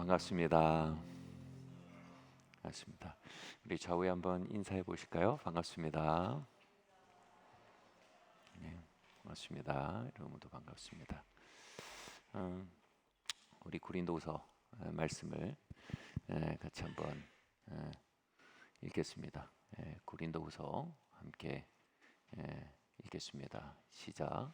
반갑습니다. 반갑습니다. 우리 좌우에 한번 인사해 보실까요? 반갑습니다. 네, 반갑습니다. 여러분도 반갑습니다. 어, 우리 고린도서 말씀을 같이 한번 읽겠습니다. 고린도서 함께 읽겠습니다. 시작.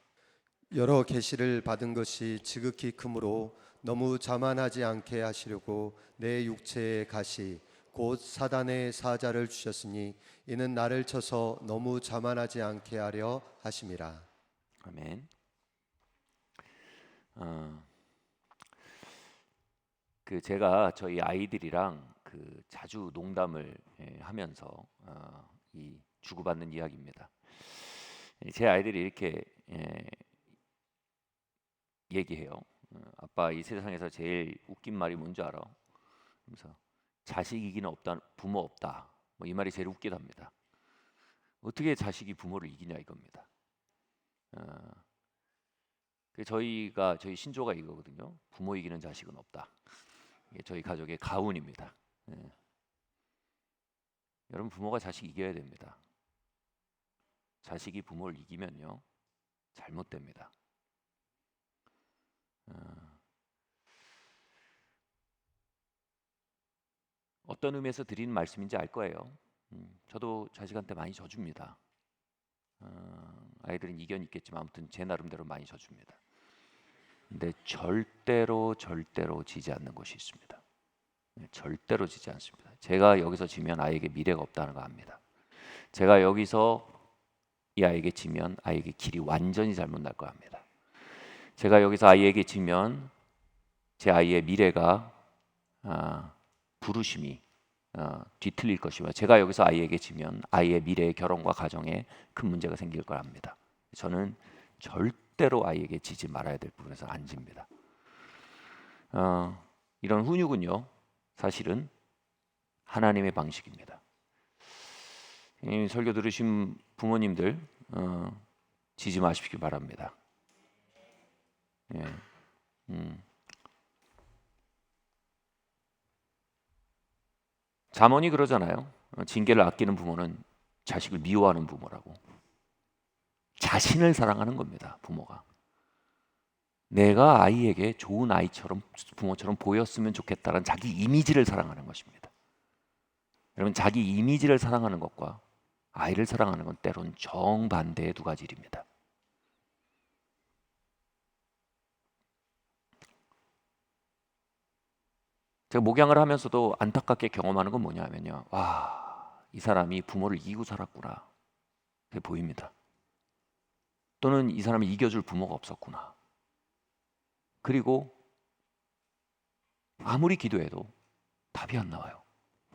여러 계시를 받은 것이 지극히 크므로 너무 자만하지 않게 하시려고 내 육체의 가시 곧 사단의 사자를 주셨으니 이는 나를 쳐서 너무 자만하지 않게 하려 하심이라. 아멘. 제가 저희 아이들이랑 자주 농담을 하면서 이 주고받는 이야기입니다. 제 아이들이 이렇게 얘기해요. 아빠, 이 세상에서 제일 웃긴 말이 뭔지 알아? 그래서 자식 이기는 없다, 부모 없다. 뭐 이 말이 제일 웃기답니다. 어떻게 자식이 부모를 이기냐 이겁니다. 저희 신조가 이거거든요. 부모 이기는 자식은 없다. 이게 저희 가족의 가훈입니다. 여러분, 부모가 자식 이겨야 됩니다. 자식이 부모를 이기면요, 잘못됩니다. 어떤 의미에서 드리는 말씀인지 알 거예요. 저도 자식한테 많이 져줍니다. 아이들은 이견이 있겠지만 아무튼 제 나름대로 많이 져줍니다. 근데 절대로 지지 않는 것이 있습니다. 절대로 지지 않습니다. 제가 여기서 지면 아이에게 미래가 없다는 거 압니다. 제가 여기서 이 아이에게 지면 아이에게 길이 완전히 잘못 날 거 압니다. 제가 여기서 아이에게 지면 제 아이의 미래가 부르심이 뒤틀릴 것이며, 제가 여기서 아이에게 지면 아이의 미래의 결혼과 가정에 큰 문제가 생길 걸 압니다. 저는 절대로 아이에게 지지 말아야 될 부분에서 안 집니다. 이런 훈육은요, 사실은 하나님의 방식입니다. 이 설교 들으신 부모님들 지지 마시기 바랍니다. 잠언이 그러잖아요. 징계를 아끼는 부모는 자식을 미워하는 부모라고. 자신을 사랑하는 겁니다, 부모가. 내가 아이에게 좋은 아이처럼, 부모처럼 보였으면 좋겠다는 자기 이미지를 사랑하는 것입니다. 여러분, 자기 이미지를 사랑하는 것과 아이를 사랑하는 건 때론 정반대의 두 가지 일입니다. 제가 목양을 하면서도 안타깝게 경험하는 건 뭐냐면요, 와, 이 사람이 부모를 이기고 살았구나, 그게 보입니다. 또는 이 사람이 이겨줄 부모가 없었구나. 그리고 아무리 기도해도 답이 안 나와요.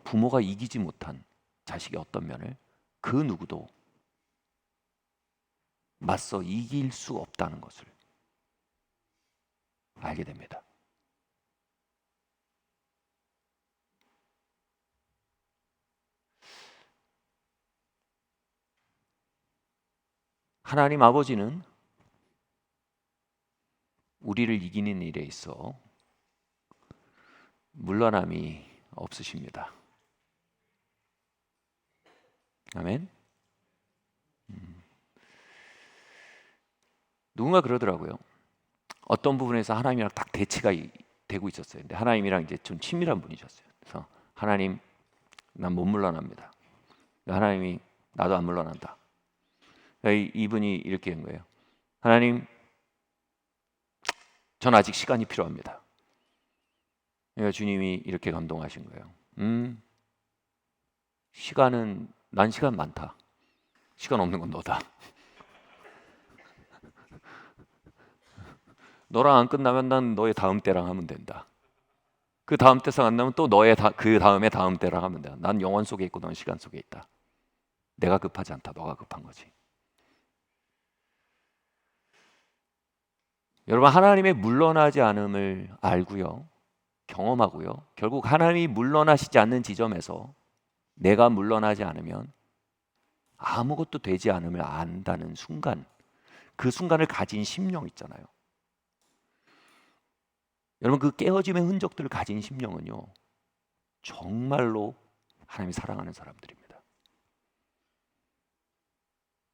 부모가 이기지 못한 자식의 어떤 면을 그 누구도 맞서 이길 수 없다는 것을 알게 됩니다. 하나님 아버지는 우리를 이기는 일에 있어 물러남이 없으십니다. 아멘. 누군가 그러더라고요. 어떤 부분에서 하나님이랑 딱 대치가 되고 있었어요. 근데 하나님이랑 이제 좀 친밀한 분이셨어요. 그래서 하나님, 난 못 물러납니다. 하나님이, 나도 안 물러난다. 이분이 이렇게 한 거예요. 하나님, 전 아직 시간이 필요합니다. 그러니까 주님이 이렇게 감동하신 거예요. 난 시간 많다. 시간 없는 건 너다. 너랑 안 끝나면 난 너의 다음 때랑 하면 된다. 그 다음 때상 안 나면 또 너의 그 다음에 다음 때랑 하면 된다. 난 영원 속에 있고 넌 시간 속에 있다. 내가 급하지 않다. 너가 급한 거지. 여러분, 하나님의 물러나지 않음을 알고요, 경험하고요, 결국 하나님이 물러나시지 않는 지점에서 내가 물러나지 않으면 아무것도 되지 않음을 안다는 순간, 그 순간을 가진 심령 있잖아요. 여러분 그 깨어짐의 흔적들을 가진 심령은요 정말로 하나님이 사랑하는 사람들입니다.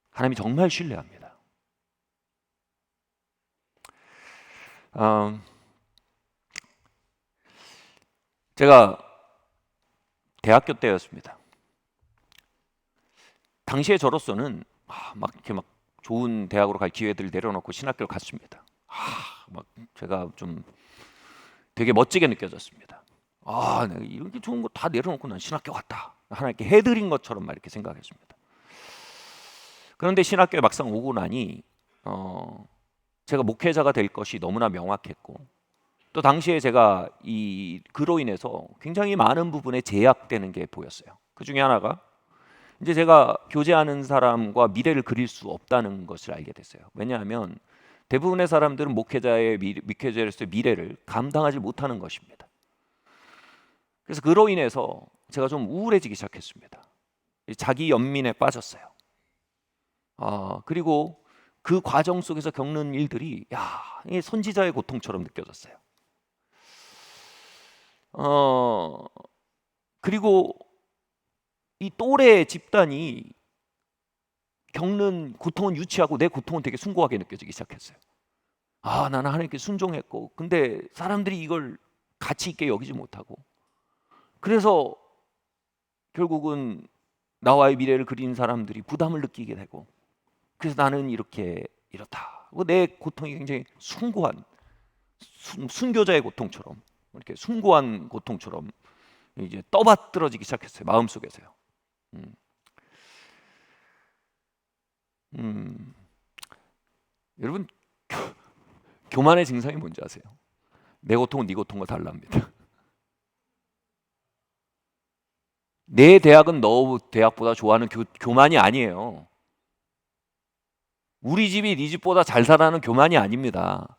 하나님이 정말 신뢰합니다. 제가 대학교 때였습니다. 당시에 저로서는 막 이렇게 막 좋은 대학으로 갈 기회들을 내려놓고 신학교를 갔습니다. 막 제가 좀 되게 멋지게 느껴졌습니다. 내가 이렇게 좋은 거 다 내려놓고 난 신학교 갔다. 하나님께 해드린 것처럼 막 이렇게 생각했습니다. 그런데 신학교에 막상 오고 나니 제가 목회자가 될 것이 너무나 명확했고, 또 당시에 제가 그로 인해서 굉장히 많은 부분에 제약되는 게 보였어요. 그 중에 하나가 이제 제가 교제하는 사람과 미래를 그릴 수 없다는 것을 알게 됐어요. 왜냐하면 대부분의 사람들은 목회자로서의 미래를 감당하지 못하는 것입니다. 그래서 그로 인해서 제가 좀 우울해지기 시작했습니다. 자기 연민에 빠졌어요. 그리고 그 과정 속에서 겪는 일들이 이 선지자의 고통처럼 느껴졌어요. 그리고 이 또래 집단이 겪는 고통은 유치하고 내 고통은 되게 숭고하게 느껴지기 시작했어요. 나는 하나님께 순종했고, 근데 사람들이 이걸 가치 있게 여기지 못하고, 그래서 결국은 나와의 미래를 그리는 사람들이 부담을 느끼게 되고, 그래서 나는 이렇다. 내 고통이 굉장히 숭고한 순교자의 고통처럼, 이렇게 숭고한 고통처럼 이제 떠받들어지기 시작했어요. 마음속에서요. 여러분 교만의 증상이 뭔지 아세요? 내 고통은 네 고통과 달라합니다. 내 대학은 너 대학보다 좋아하는 교만이 아니에요. 우리 집이 네 집보다 잘 살아는 교만이 아닙니다.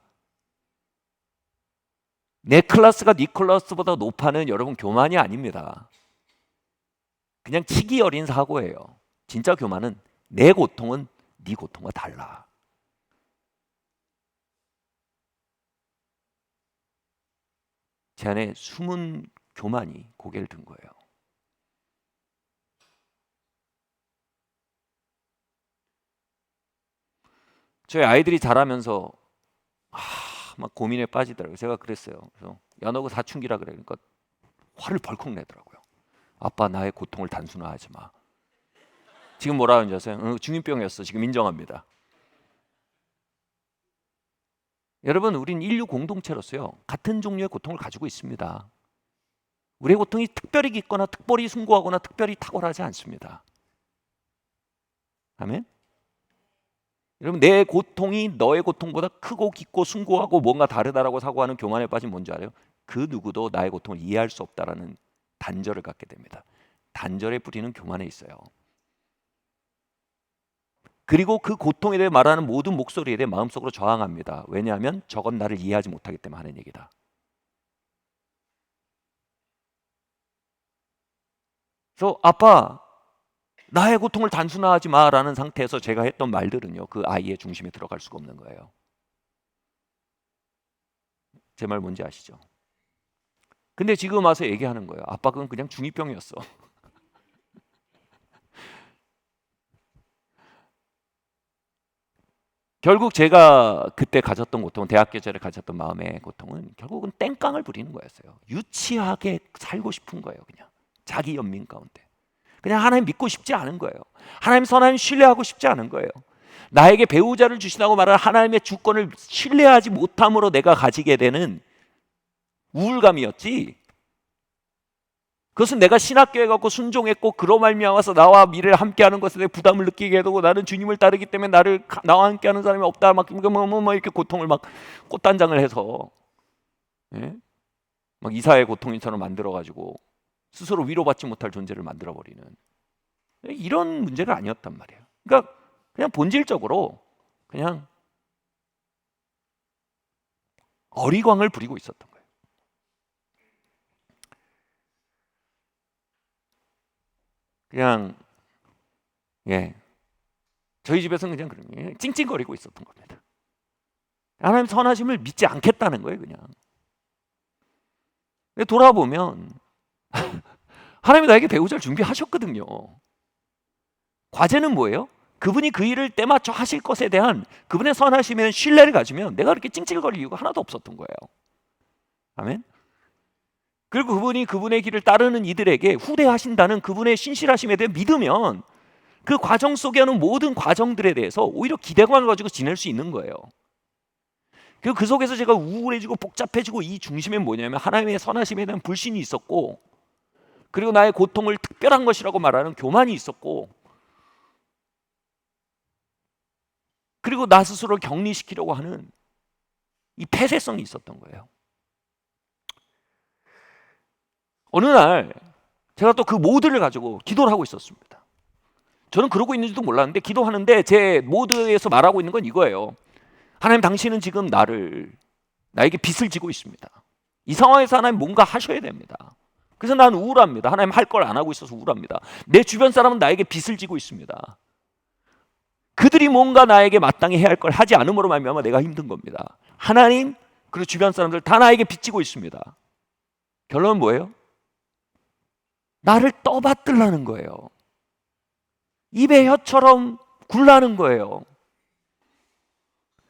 내 클래스가 네 클래스보다 높아는 여러분 교만이 아닙니다. 그냥 치기 어린 사고예요. 진짜 교만은 내 고통은 네 고통과 달라. 제 안에 숨은 교만이 고개를 든 거예요. 저희 아이들이 자라면서 막 고민에 빠지더라고요. 제가 그랬어요. 그래서 야, 너 그 사춘기라 그래. 그러니까 화를 벌컥 내더라고요. 아빠, 나의 고통을 단순화하지 마. 지금 뭐라 하는지 아세요? 중2병이었어. 지금 인정합니다. 여러분, 우린 인류 공동체로서요 같은 종류의 고통을 가지고 있습니다. 우리의 고통이 특별히 깊거나 특별히 숭고하거나 특별히 탁월하지 않습니다. 아멘? 여러분, 내 고통이 너의 고통보다 크고 깊고 숭고하고 뭔가 다르다라고 사고하는 교만에 빠진 뭔지 알아요? 그 누구도 나의 고통을 이해할 수 없다라는 단절을 갖게 됩니다. 단절의 뿌리는 교만에 있어요. 그리고 그 고통에 대해 말하는 모든 목소리에 대해 마음속으로 저항합니다. 왜냐하면 저건 나를 이해하지 못하기 때문에 하는 얘기다. 그래서 아빠, 나의 고통을 단순화하지 마라는 상태에서 제가 했던 말들은요 그 아이의 중심에 들어갈 수가 없는 거예요. 제 말 뭔지 아시죠? 근데 지금 와서 얘기하는 거예요. 아빠 그건 그냥 중2병이었어. 결국 제가 그때 가졌던 고통은, 대학 계절에 가졌던 마음의 고통은 결국은 땡깡을 부리는 거였어요. 유치하게 살고 싶은 거예요. 그냥 자기 연민 가운데 그냥 하나님 믿고 싶지 않은 거예요. 하나님 선하나님 신뢰하고 싶지 않은 거예요. 나에게 배우자를 주신다고 말하는 하나님의 주권을 신뢰하지 못함으로 내가 가지게 되는 우울감이었지, 그것은 내가 신학교에 가고 순종했고 그로 말미암아서 나와 미래를 함께하는 것에 대해 부담을 느끼게 되고 나는 주님을 따르기 때문에 나와 함께하는 사람이 없다 막 이렇게 고통을 막 꽃단장을 해서 막 이사의 고통인처럼 만들어가지고 스스로 위로받지 못할 존재를 만들어버리는 이런 문제가 아니었단 말이에요. 그러니까 그냥 본질적으로 그냥 어리광을 부리고 있었던 거예요. 그냥 저희 집에서는 그냥 그런 찡찡거리고 있었던 겁니다. 하나님 선하심을 믿지 않겠다는 거예요. 그냥 근데 돌아보면 하나님이 나에게 배우자를 준비하셨거든요. 과제는 뭐예요? 그분이 그 일을 때맞춰 하실 것에 대한 그분의 선하심에 신뢰를 가지면 내가 그렇게 찡찡거릴 이유가 하나도 없었던 거예요. 아멘. 그리고 그분이 그분의 길을 따르는 이들에게 후대하신다는 그분의 신실하심에 대해 믿으면 그 과정 속에 하는 모든 과정들에 대해서 오히려 기대감을 가지고 지낼 수 있는 거예요. 그리고 그 속에서 제가 우울해지고 복잡해지고 이 중심에 뭐냐면 하나님의 선하심에 대한 불신이 있었고, 그리고 나의 고통을 특별한 것이라고 말하는 교만이 있었고, 그리고 나 스스로를 격리시키려고 하는 이 폐쇄성이 있었던 거예요. 어느 날 제가 또 그 모드를 가지고 기도를 하고 있었습니다. 저는 그러고 있는지도 몰랐는데 기도하는데 제 모드에서 말하고 있는 건 이거예요. 하나님, 당신은 지금 나에게 빚을 지고 있습니다. 이 상황에서 하나님 뭔가 하셔야 됩니다. 그래서 난 우울합니다. 하나님 할 걸 안 하고 있어서 우울합니다. 내 주변 사람은 나에게 빚을 지고 있습니다. 그들이 뭔가 나에게 마땅히 해야 할 걸 하지 않음으로 말미암아 내가 힘든 겁니다. 하나님, 그리고 주변 사람들 다 나에게 빚지고 있습니다. 결론은 뭐예요? 나를 떠받들라는 거예요. 입에 혀처럼 굴라는 거예요.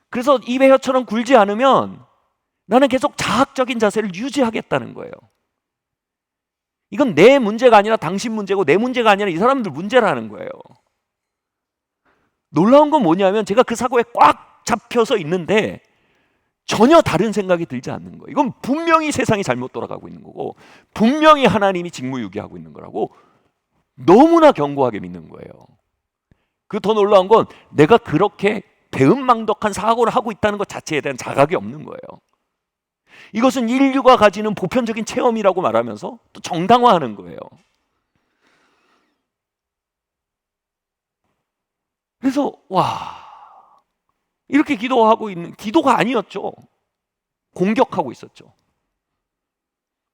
그래서 입에 혀처럼 굴지 않으면 나는 계속 자학적인 자세를 유지하겠다는 거예요. 이건 내 문제가 아니라 당신 문제고 내 문제가 아니라 이 사람들 문제라는 거예요. 놀라운 건 뭐냐면 제가 그 사고에 꽉 잡혀서 있는데 전혀 다른 생각이 들지 않는 거예요. 이건 분명히 세상이 잘못 돌아가고 있는 거고 분명히 하나님이 직무유기하고 있는 거라고 너무나 견고하게 믿는 거예요. 그 더 놀라운 건 내가 그렇게 배은망덕한 사고를 하고 있다는 것 자체에 대한 자각이 없는 거예요. 이것은 인류가 가지는 보편적인 체험이라고 말하면서 또 정당화하는 거예요. 그래서 이렇게 기도하고 있는, 기도가 아니었죠. 공격하고 있었죠.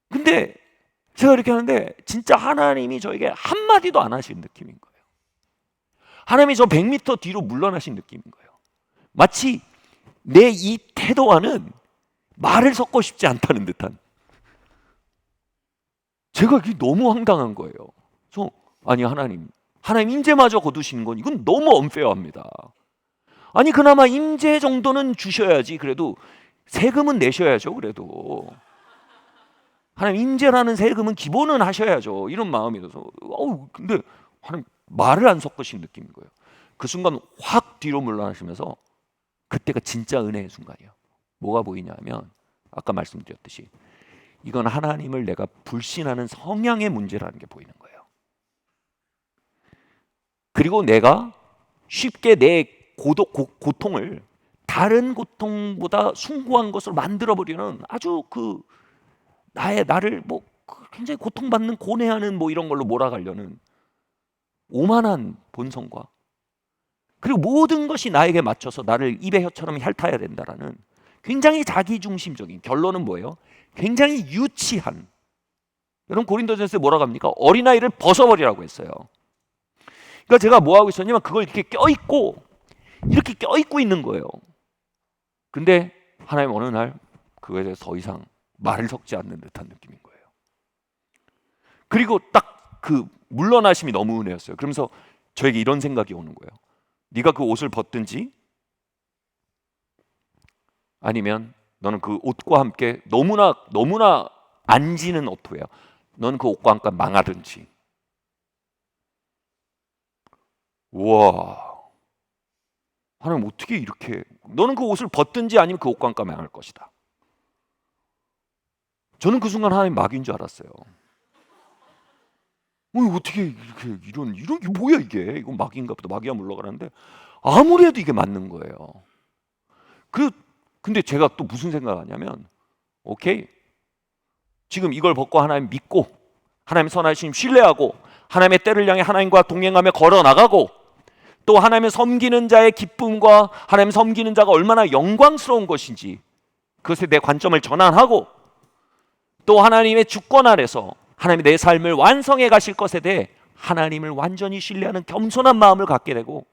근데 제가 이렇게 하는데 진짜 하나님이 저에게 한마디도 안 하신 느낌인 거예요. 하나님이 저 100m 뒤로 물러나신 느낌인 거예요. 마치 내 이 태도와는 말을 섞고 싶지 않다는 듯한. 제가 이게 너무 황당한 거예요. 그래서 아니 하나님 임재마저 거두시는 건 이건 너무 언페어합니다. 아니 그나마 임재 정도는 주셔야지. 그래도 세금은 내셔야죠. 그래도 하나님 임재라는 세금은 기본은 하셔야죠. 이런 마음이 들어서 근데 하나님 말을 안 섞으신 느낌인 거예요. 그 순간 확 뒤로 물러나시면서 그때가 진짜 은혜의 순간이에요. 뭐가 보이냐면 아까 말씀드렸듯이 이건 하나님을 내가 불신하는 성향의 문제라는 게 보이는 거예요. 그리고 내가 쉽게 내 고통을 다른 고통보다 숭고한 것으로 만들어버리는 아주 나를 굉장히 고통받는 고뇌하는 이런 걸로 몰아가려는 오만한 본성과 그리고 모든 것이 나에게 맞춰서 나를 입의 혀처럼 핥아야 된다라는 굉장히 자기중심적인, 결론은 뭐예요? 굉장히 유치한. 여러분 고린도전서에 뭐라고 합니까? 어린아이를 벗어버리라고 했어요. 그러니까 제가 뭐 하고 있었냐면 그걸 이렇게 껴입고 있는 거예요. 근데 하나님 어느 날 그거에 대해서 더 이상 말을 섞지 않는 듯한 느낌인 거예요. 그리고 딱 그 물러나심이 너무 은혜였어요. 그러면서 저에게 이런 생각이 오는 거예요. 네가 그 옷을 벗든지 아니면 너는 그 옷과 함께 너무나 안 지는 옷이야. 너는 그 옷과 함께 망하든지. 우와, 하나님 어떻게 이렇게, 너는 그 옷을 벗든지 아니면 그 옷과 함께 망할 것이다. 저는 그 순간 하나님 마귀인 줄 알았어요. 어떻게 이런 게 뭐야 이게? 이건 마귀인가 보다. 마귀가 물러가는데 아무리 해도 이게 맞는 거예요. 근데 제가 또 무슨 생각하냐면 오케이, 지금 이걸 벗고 하나님 믿고 하나님의 선하심 신뢰하고 하나님의 때를 향해 하나님과 동행하며 걸어나가고 또 하나님의 섬기는 자의 기쁨과 하나님 섬기는 자가 얼마나 영광스러운 것인지 그것에 내 관점을 전환하고 또 하나님의 주권 아래서 하나님이 내 삶을 완성해 가실 것에 대해 하나님을 완전히 신뢰하는 겸손한 마음을 갖게 되고,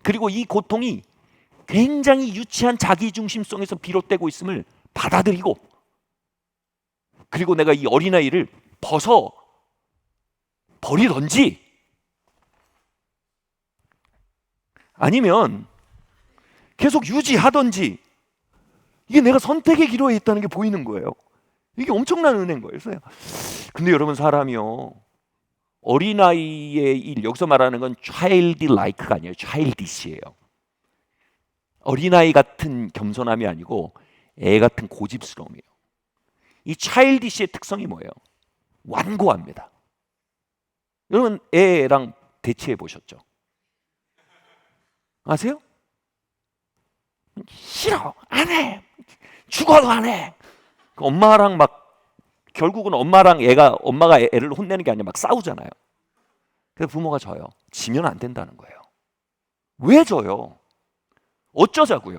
그리고 이 고통이 굉장히 유치한 자기중심성에서 비롯되고 있음을 받아들이고 그리고 내가 이 어린아이를 벗어 버리던지 아니면 계속 유지하던지, 이게 내가 선택의 기로에 있다는 게 보이는 거예요. 이게 엄청난 은혜인 거예요. 근데 여러분, 사람이요, 어린아이의 일, 여기서 말하는 건 childlike가 아니에요. childish예요. 어린아이 같은 겸손함이 아니고 애 같은 고집스러움이에요. 이 childish의 특성이 뭐예요? 완고합니다. 여러분, 애랑 대치해 보셨죠? 아세요? 싫어, 안 해, 죽어도 안 해. 엄마랑 막 결국은 엄마가 애를 혼내는 게 아니라 막 싸우잖아요. 그래서 부모가 져요. 지면 안 된다는 거예요. 왜 져요? 어쩌자고요?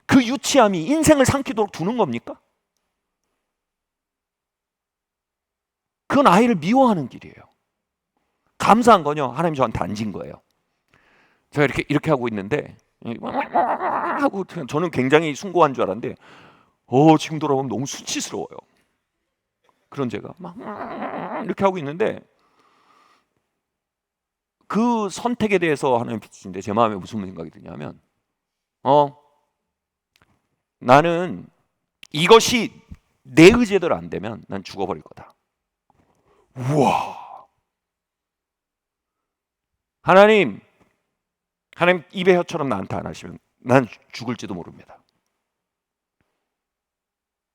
그 유치함이 인생을 삼키도록 두는 겁니까? 그건 아이를 미워하는 길이에요. 감사한 건요, 하나님이 저한테 안 진 거예요. 제가 이렇게 하고 있는데 하고, 저는 굉장히 숭고한 줄 알았는데 지금 돌아보면 너무 수치스러워요. 그런 제가 막 이렇게 하고 있는데, 그 선택에 대해서 하나님 비치신데 제 마음에 무슨 생각이 드냐면, 나는 이것이 내 의지대로 안 되면 난 죽어버릴 거다. 우와, 하나님 입의 혀처럼 나한테 안 하시면 난 죽을지도 모릅니다.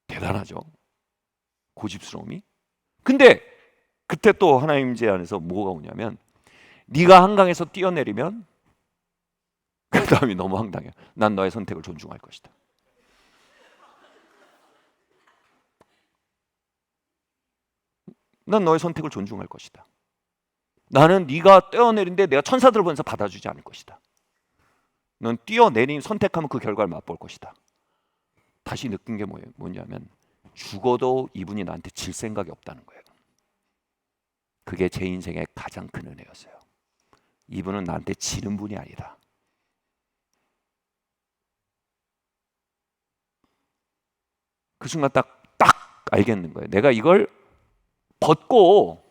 대단하죠, 고집스러움이. 근데 그때 또 하나님 제 안에서 뭐가 오냐면, 네가 한강에서 뛰어내리면, 그 다음이 너무 황당해요. 난 너의 선택을 존중할 것이다. 난 너의 선택을 존중할 것이다. 나는 네가 뛰어내린데 내가 천사들을 보면서 받아주지 않을 것이다. 넌 뛰어내린 선택하면 그 결과를 맛볼 것이다. 다시 느낀 게 뭐냐면, 죽어도 이분이 나한테 질 생각이 없다는 거예요. 그게 제 인생의 가장 큰 은혜였어요. 이분은 나한테 지는 분이 아니다. 그 순간 딱 알겠는 거예요. 내가 이걸 벗고,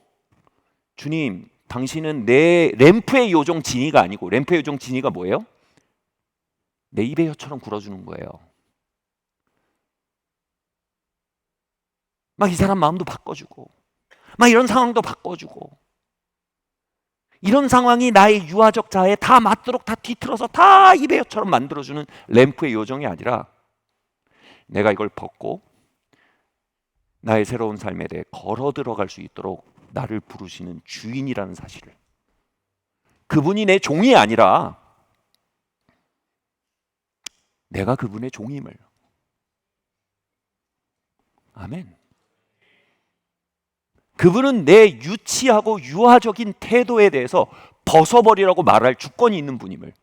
주님, 당신은 내 램프의 요정 지니가 아니고, 램프의 요정 지니가 뭐예요? 내 입의 혀처럼 굴어주는 거예요. 막 이 사람 마음도 바꿔주고, 막 이런 상황도 바꿔주고, 이런 상황이 나의 유아적 자아에 다 맞도록 다 뒤틀어서 다 입의 혀처럼 만들어주는 램프의 요정이 아니라, 내가 이걸 벗고 나의 새로운 삶에 대해 걸어 들어갈 수 있도록 나를 부르시는 주인이라는 사실을, 그분이 내 종이 아니라 내가 그분의 종임을. 아멘. 그분은 내 유치하고 유아적인 태도에 대해서 벗어버리라고 말할 주권이 있는 분임을,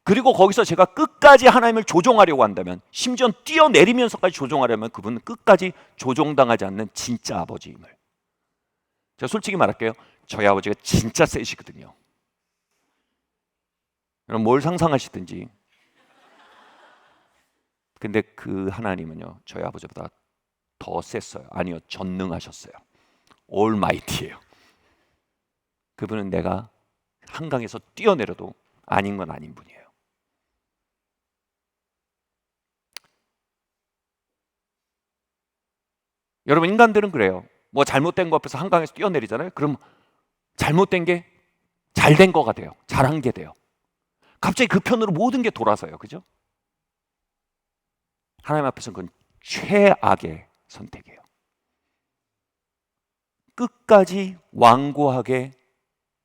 그리고 거기서 제가 끝까지 하나님을 조종하려고 한다면, 심지어 뛰어내리면서까지 조종하려면, 그분은 끝까지 조종당하지 않는 진짜 아버지임을. 제가 솔직히 말할게요. 저희 아버지가 진짜 세시거든요. 여러분, 뭘 상상하시든지. 근데 그 하나님은요, 저희 아버지보다 더 셌어요. 아니요, 전능하셨어요. 올마이티예요. 그분은 내가 한강에서 뛰어내려도 아닌 건 아닌 분이에요. 여러분, 인간들은 그래요. 뭐 잘못된 거 앞에서 한강에서 뛰어내리잖아요. 그럼 잘못된 게 잘된 거가 돼요. 잘한 게 돼요. 갑자기 그 편으로 모든 게 돌아서요. 그죠? 하나님 앞에서는 그건 최악의 선택이에요. 끝까지 완고하게,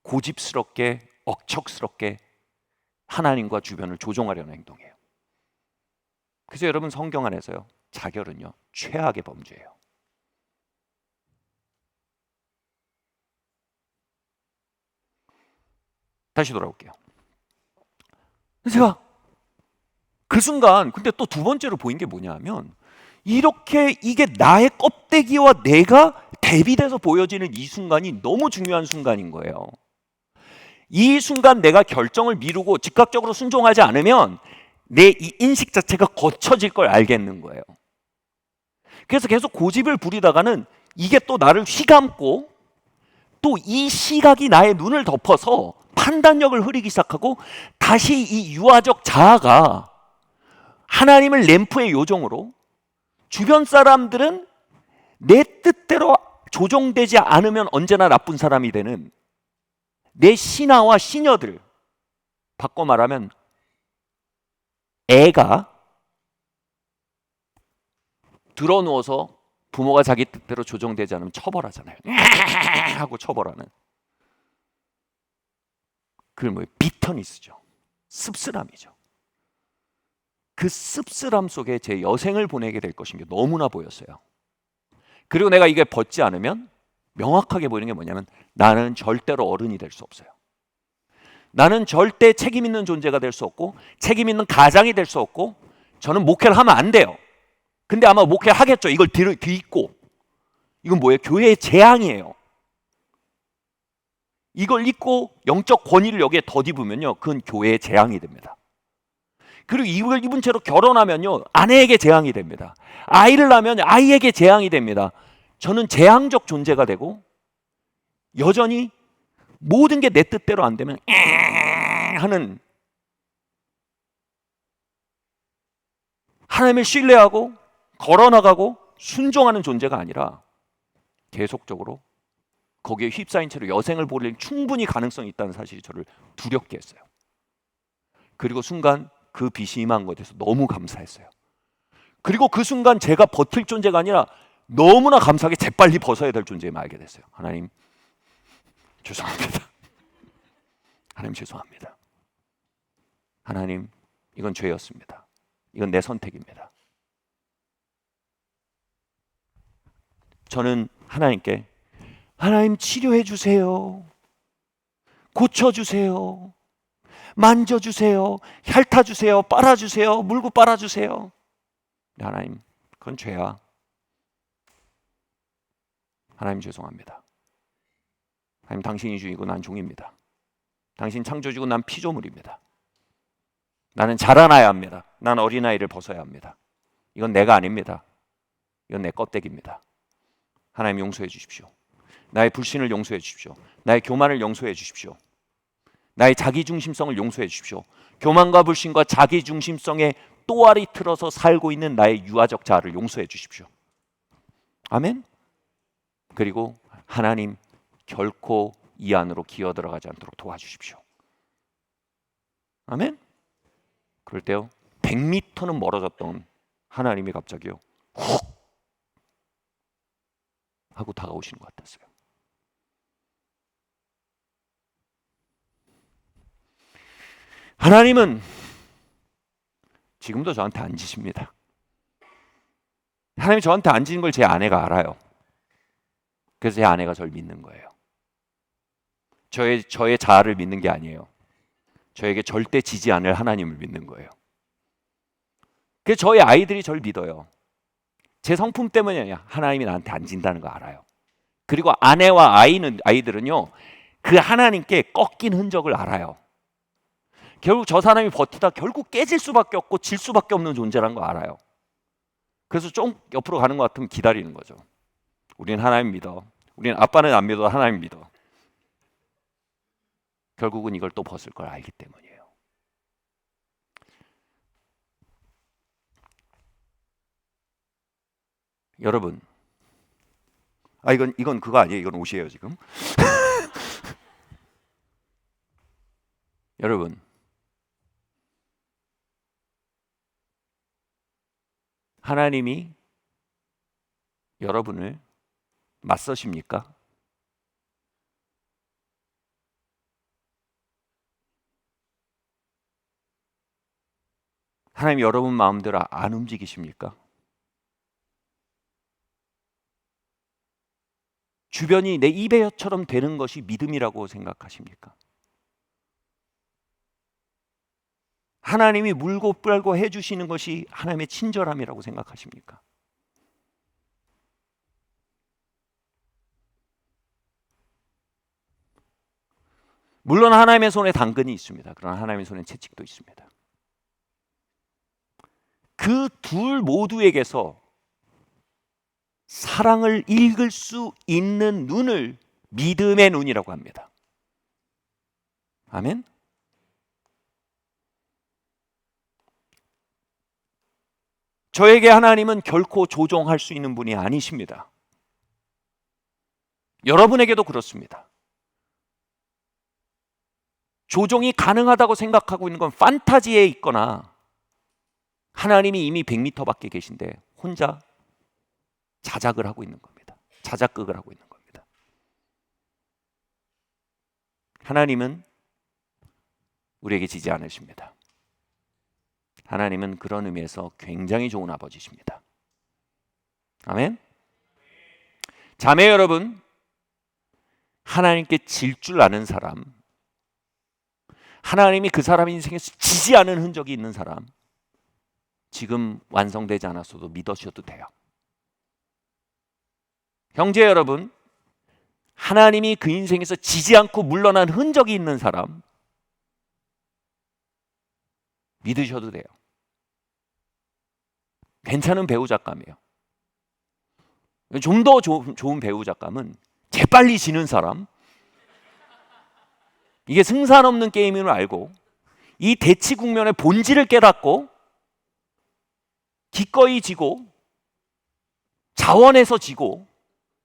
고집스럽게, 억척스럽게 하나님과 주변을 조종하려는 행동이에요. 그래서 여러분, 성경 안에서요, 자결은요, 최악의 범죄예요. 다시 돌아올게요. 제가 그 순간, 근데 또 두 번째로 보인 게 뭐냐면, 이렇게 이게 나의 껍데기와 내가 대비돼서 보여지는 이 순간이 너무 중요한 순간인 거예요. 이 순간 내가 결정을 미루고 즉각적으로 순종하지 않으면 내 이 인식 자체가 거쳐질 걸 알겠는 거예요. 그래서 계속 고집을 부리다가는 이게 또 나를 휘감고 또 이 시각이 나의 눈을 덮어서 판단력을 흐리기 시작하고 다시 이 유아적 자아가 하나님을 램프의 요정으로 주변 사람들은 내 뜻대로 조종되지 않으면 언제나 나쁜 사람이 되는 내 신하와 시녀들, 바꿔 말하면 애가 드러누워서 부모가 자기 뜻대로 조종되지 않으면 처벌하잖아요. 하고 처벌하는. 그걸 뭐예요? 비터니스죠. 씁쓸함이죠. 그 씁쓸함 속에 제 여생을 보내게 될 것인 게 너무나 보였어요. 그리고 내가 이게 벗지 않으면 명확하게 보이는 게 뭐냐면 나는 절대로 어른이 될 수 없어요. 나는 절대 책임 있는 존재가 될 수 없고 책임 있는 가장이 될 수 없고 저는 목회를 하면 안 돼요. 근데 아마 목회를 하겠죠. 이걸 뒤집고. 이건 뭐예요? 교회의 재앙이에요. 이걸 잊고 영적 권위를 여기에 덧입으면요, 그건 교회의 재앙이 됩니다. 그리고 이걸 입은 채로 결혼하면요, 아내에게 재앙이 됩니다. 아이를 낳으면 아이에게 재앙이 됩니다. 저는 재앙적 존재가 되고 여전히 모든 게 내 뜻대로 안 되면 하는, 하나님을 신뢰하고 걸어나가고 순종하는 존재가 아니라 계속적으로 거기에 휩싸인 채로 여생을 보낼 충분히 가능성이 있다는 사실이 저를 두렵게 했어요. 그리고 순간 그 빛이 임한 것에 대해서 너무 감사했어요. 그리고 그 순간 제가 버틸 존재가 아니라 너무나 감사하게 재빨리 벗어야 될 존재임을 알게 됐어요. 하나님 죄송합니다. 하나님 죄송합니다. 하나님 이건 죄였습니다. 이건 내 선택입니다. 저는 하나님께 하나님 치료해 주세요. 고쳐 주세요. 만져 주세요. 핥아 주세요. 빨아 주세요. 물고 빨아 주세요. 하나님 그건 죄야. 하나님 죄송합니다. 하나님 당신이 주이고 난 종입니다. 당신 창조주고 난 피조물입니다. 나는 자라나야 합니다. 난 어린아이를 벗어야 합니다. 이건 내가 아닙니다. 이건 내 껍데기입니다. 하나님 용서해 주십시오. 나의 불신을 용서해 주십시오. 나의 교만을 용서해 주십시오. 나의 자기중심성을 용서해 주십시오. 교만과 불신과 자기중심성에 또아리 틀어서 살고 있는 나의 유아적 자아를 용서해 주십시오. 아멘. 그리고 하나님 결코 이 안으로 기어 들어가지 않도록 도와주십시오. 아멘. 그럴 때요 100m는 멀어졌던 하나님이 갑자기요 훅 하고 다가오시는 것 같았어요. 하나님은 지금도 저한테 앉으십니다. 하나님이 저한테 앉으신 걸 제 아내가 알아요. 그래서 제 아내가 저를 믿는 거예요. 저의 자아를 믿는 게 아니에요. 저에게 절대 지지 않을 하나님을 믿는 거예요. 그래서 저희 아이들이 저를 믿어요. 제 성품 때문이 아니야. 하나님이 나한테 앉은다는 거 알아요. 그리고 아내와 아이들은요 그 하나님께 꺾인 흔적을 알아요. 결국 저 사람이 버티다 결국 깨질 수밖에 없고 질 수밖에 없는 존재라는 거 알아요. 그래서 좀 옆으로 가는 것 같으면 기다리는 거죠. 우린 하나님 믿어. 우린 아빠는 안 믿어도 하나님 믿어. 결국은 이걸 또 벗을 걸 알기 때문이에요. 여러분, 이건 그거 아니에요. 이건 옷이에요 지금. 여러분, 하나님이 여러분을 맞서십니까? 하나님 여러분 마음대로 안 움직이십니까? 주변이 내 입에처럼 되는 것이 믿음이라고 생각하십니까? 하나님이 물고 빨고 해주시는 것이 하나님의 친절함이라고 생각하십니까? 물론 하나님의 손에 당근이 있습니다. 그러나 하나님의 손에 채찍도 있습니다. 그 둘 모두에게서 사랑을 읽을 수 있는 눈을 믿음의 눈이라고 합니다. 아멘. 저에게 하나님은 결코 조종할 수 있는 분이 아니십니다. 여러분에게도 그렇습니다. 조종이 가능하다고 생각하고 있는 건 판타지에 있거나 하나님이 이미 100m 밖에 계신데 혼자 자작을 하고 있는 겁니다. 자작극을 하고 있는 겁니다. 하나님은 우리에게 지지 않으십니다. 하나님은 그런 의미에서 굉장히 좋은 아버지십니다. 아멘. 자매 여러분, 하나님께 질 줄 아는 사람, 하나님이 그 사람 인생에서 지지 않은 흔적이 있는 사람, 지금 완성되지 않았어도 믿으셔도 돼요. 형제 여러분, 하나님이 그 인생에서 지지 않고 물러난 흔적이 있는 사람 믿으셔도 돼요. 괜찮은 배우 작감이에요. 좀 더 좋은 배우 작감은 재빨리 지는 사람, 이게 승산 없는 게임임을 알고 이 대치 국면의 본질을 깨닫고 기꺼이 지고 자원해서 지고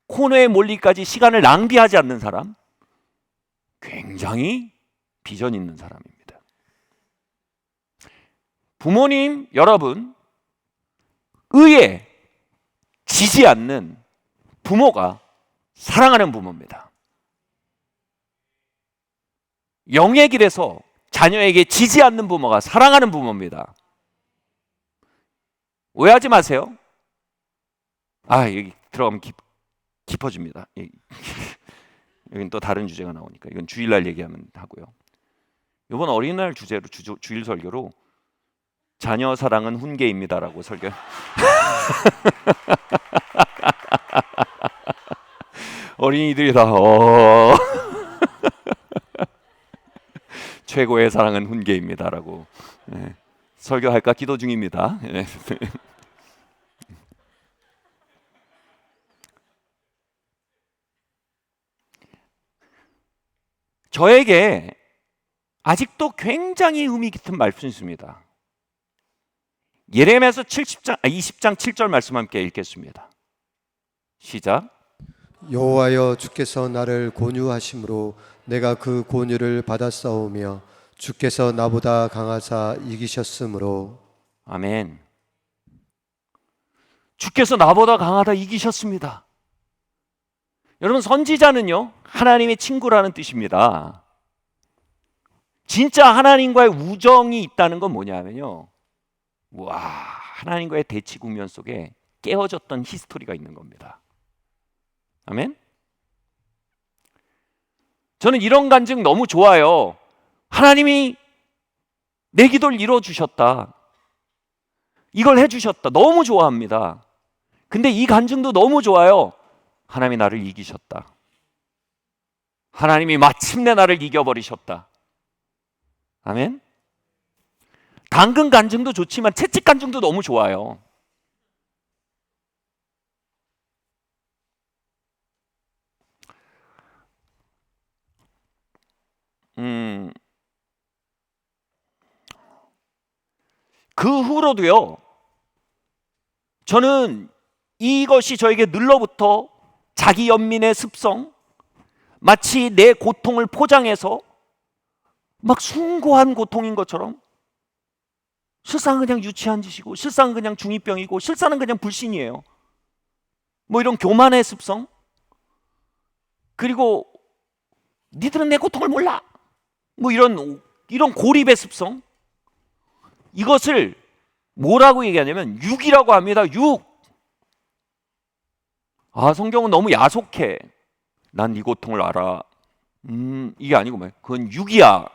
코너에 몰리까지 시간을 낭비하지 않는 사람, 굉장히 비전 있는 사람입니다. 부모님 여러분, 의에 지지 않는 부모가 사랑하는 부모입니다. 영의 길에서 자녀에게 지지 않는 부모가 사랑하는 부모입니다. 오해하지 마세요. 여기 들어가면 깊어집니다. 여긴 또 다른 주제가 나오니까 이건 주일날 얘기하면 하고요. 이번 어린이날 주제로 주일 설교로 자녀 사랑은 훈계입니다라고 설교. 어린이들이 다 최고의 사랑은 훈계입니다라고 설교할까 기도 중입니다. 저에게 아직도 굉장히 의미 깊은 말씀이 있습니다. 예레미야서 20장 7절 말씀 함께 읽겠습니다. 시작. 여호와여 주께서 나를 권유하심으로 내가 그 권유를 받았사오며 주께서 나보다 강하사 이기셨으므로. 아멘. 주께서 나보다 강하다 이기셨습니다. 여러분, 선지자는요 하나님의 친구라는 뜻입니다. 진짜 하나님과의 우정이 있다는 건 뭐냐면요, 와, 하나님과의 대치 국면 속에 깨어졌던 히스토리가 있는 겁니다. 아멘. 저는 이런 간증 너무 좋아요. 하나님이 내 기도를 이뤄주셨다, 이걸 해주셨다, 너무 좋아합니다. 근데 이 간증도 너무 좋아요. 하나님이 나를 이기셨다. 하나님이 마침내 나를 이겨버리셨다. 아멘. 당근 간증도 좋지만 채찍 간증도 너무 좋아요. 그 후로도요, 저는 이것이 저에게 늘로부터 자기 연민의 습성, 마치 내 고통을 포장해서 막 숭고한 고통인 것처럼, 실상은 그냥 유치한 짓이고, 실상은 그냥 중2병이고, 실상은 그냥 불신이에요, 뭐 이런 교만의 습성, 그리고 니들은 내 고통을 몰라, 뭐 이런 고립의 습성, 이것을 뭐라고 얘기하냐면 육이라고 합니다. 육. 성경은 너무 야속해. 난 네 고통을 알아. 이게 아니고 뭐예요? 그건 육이야.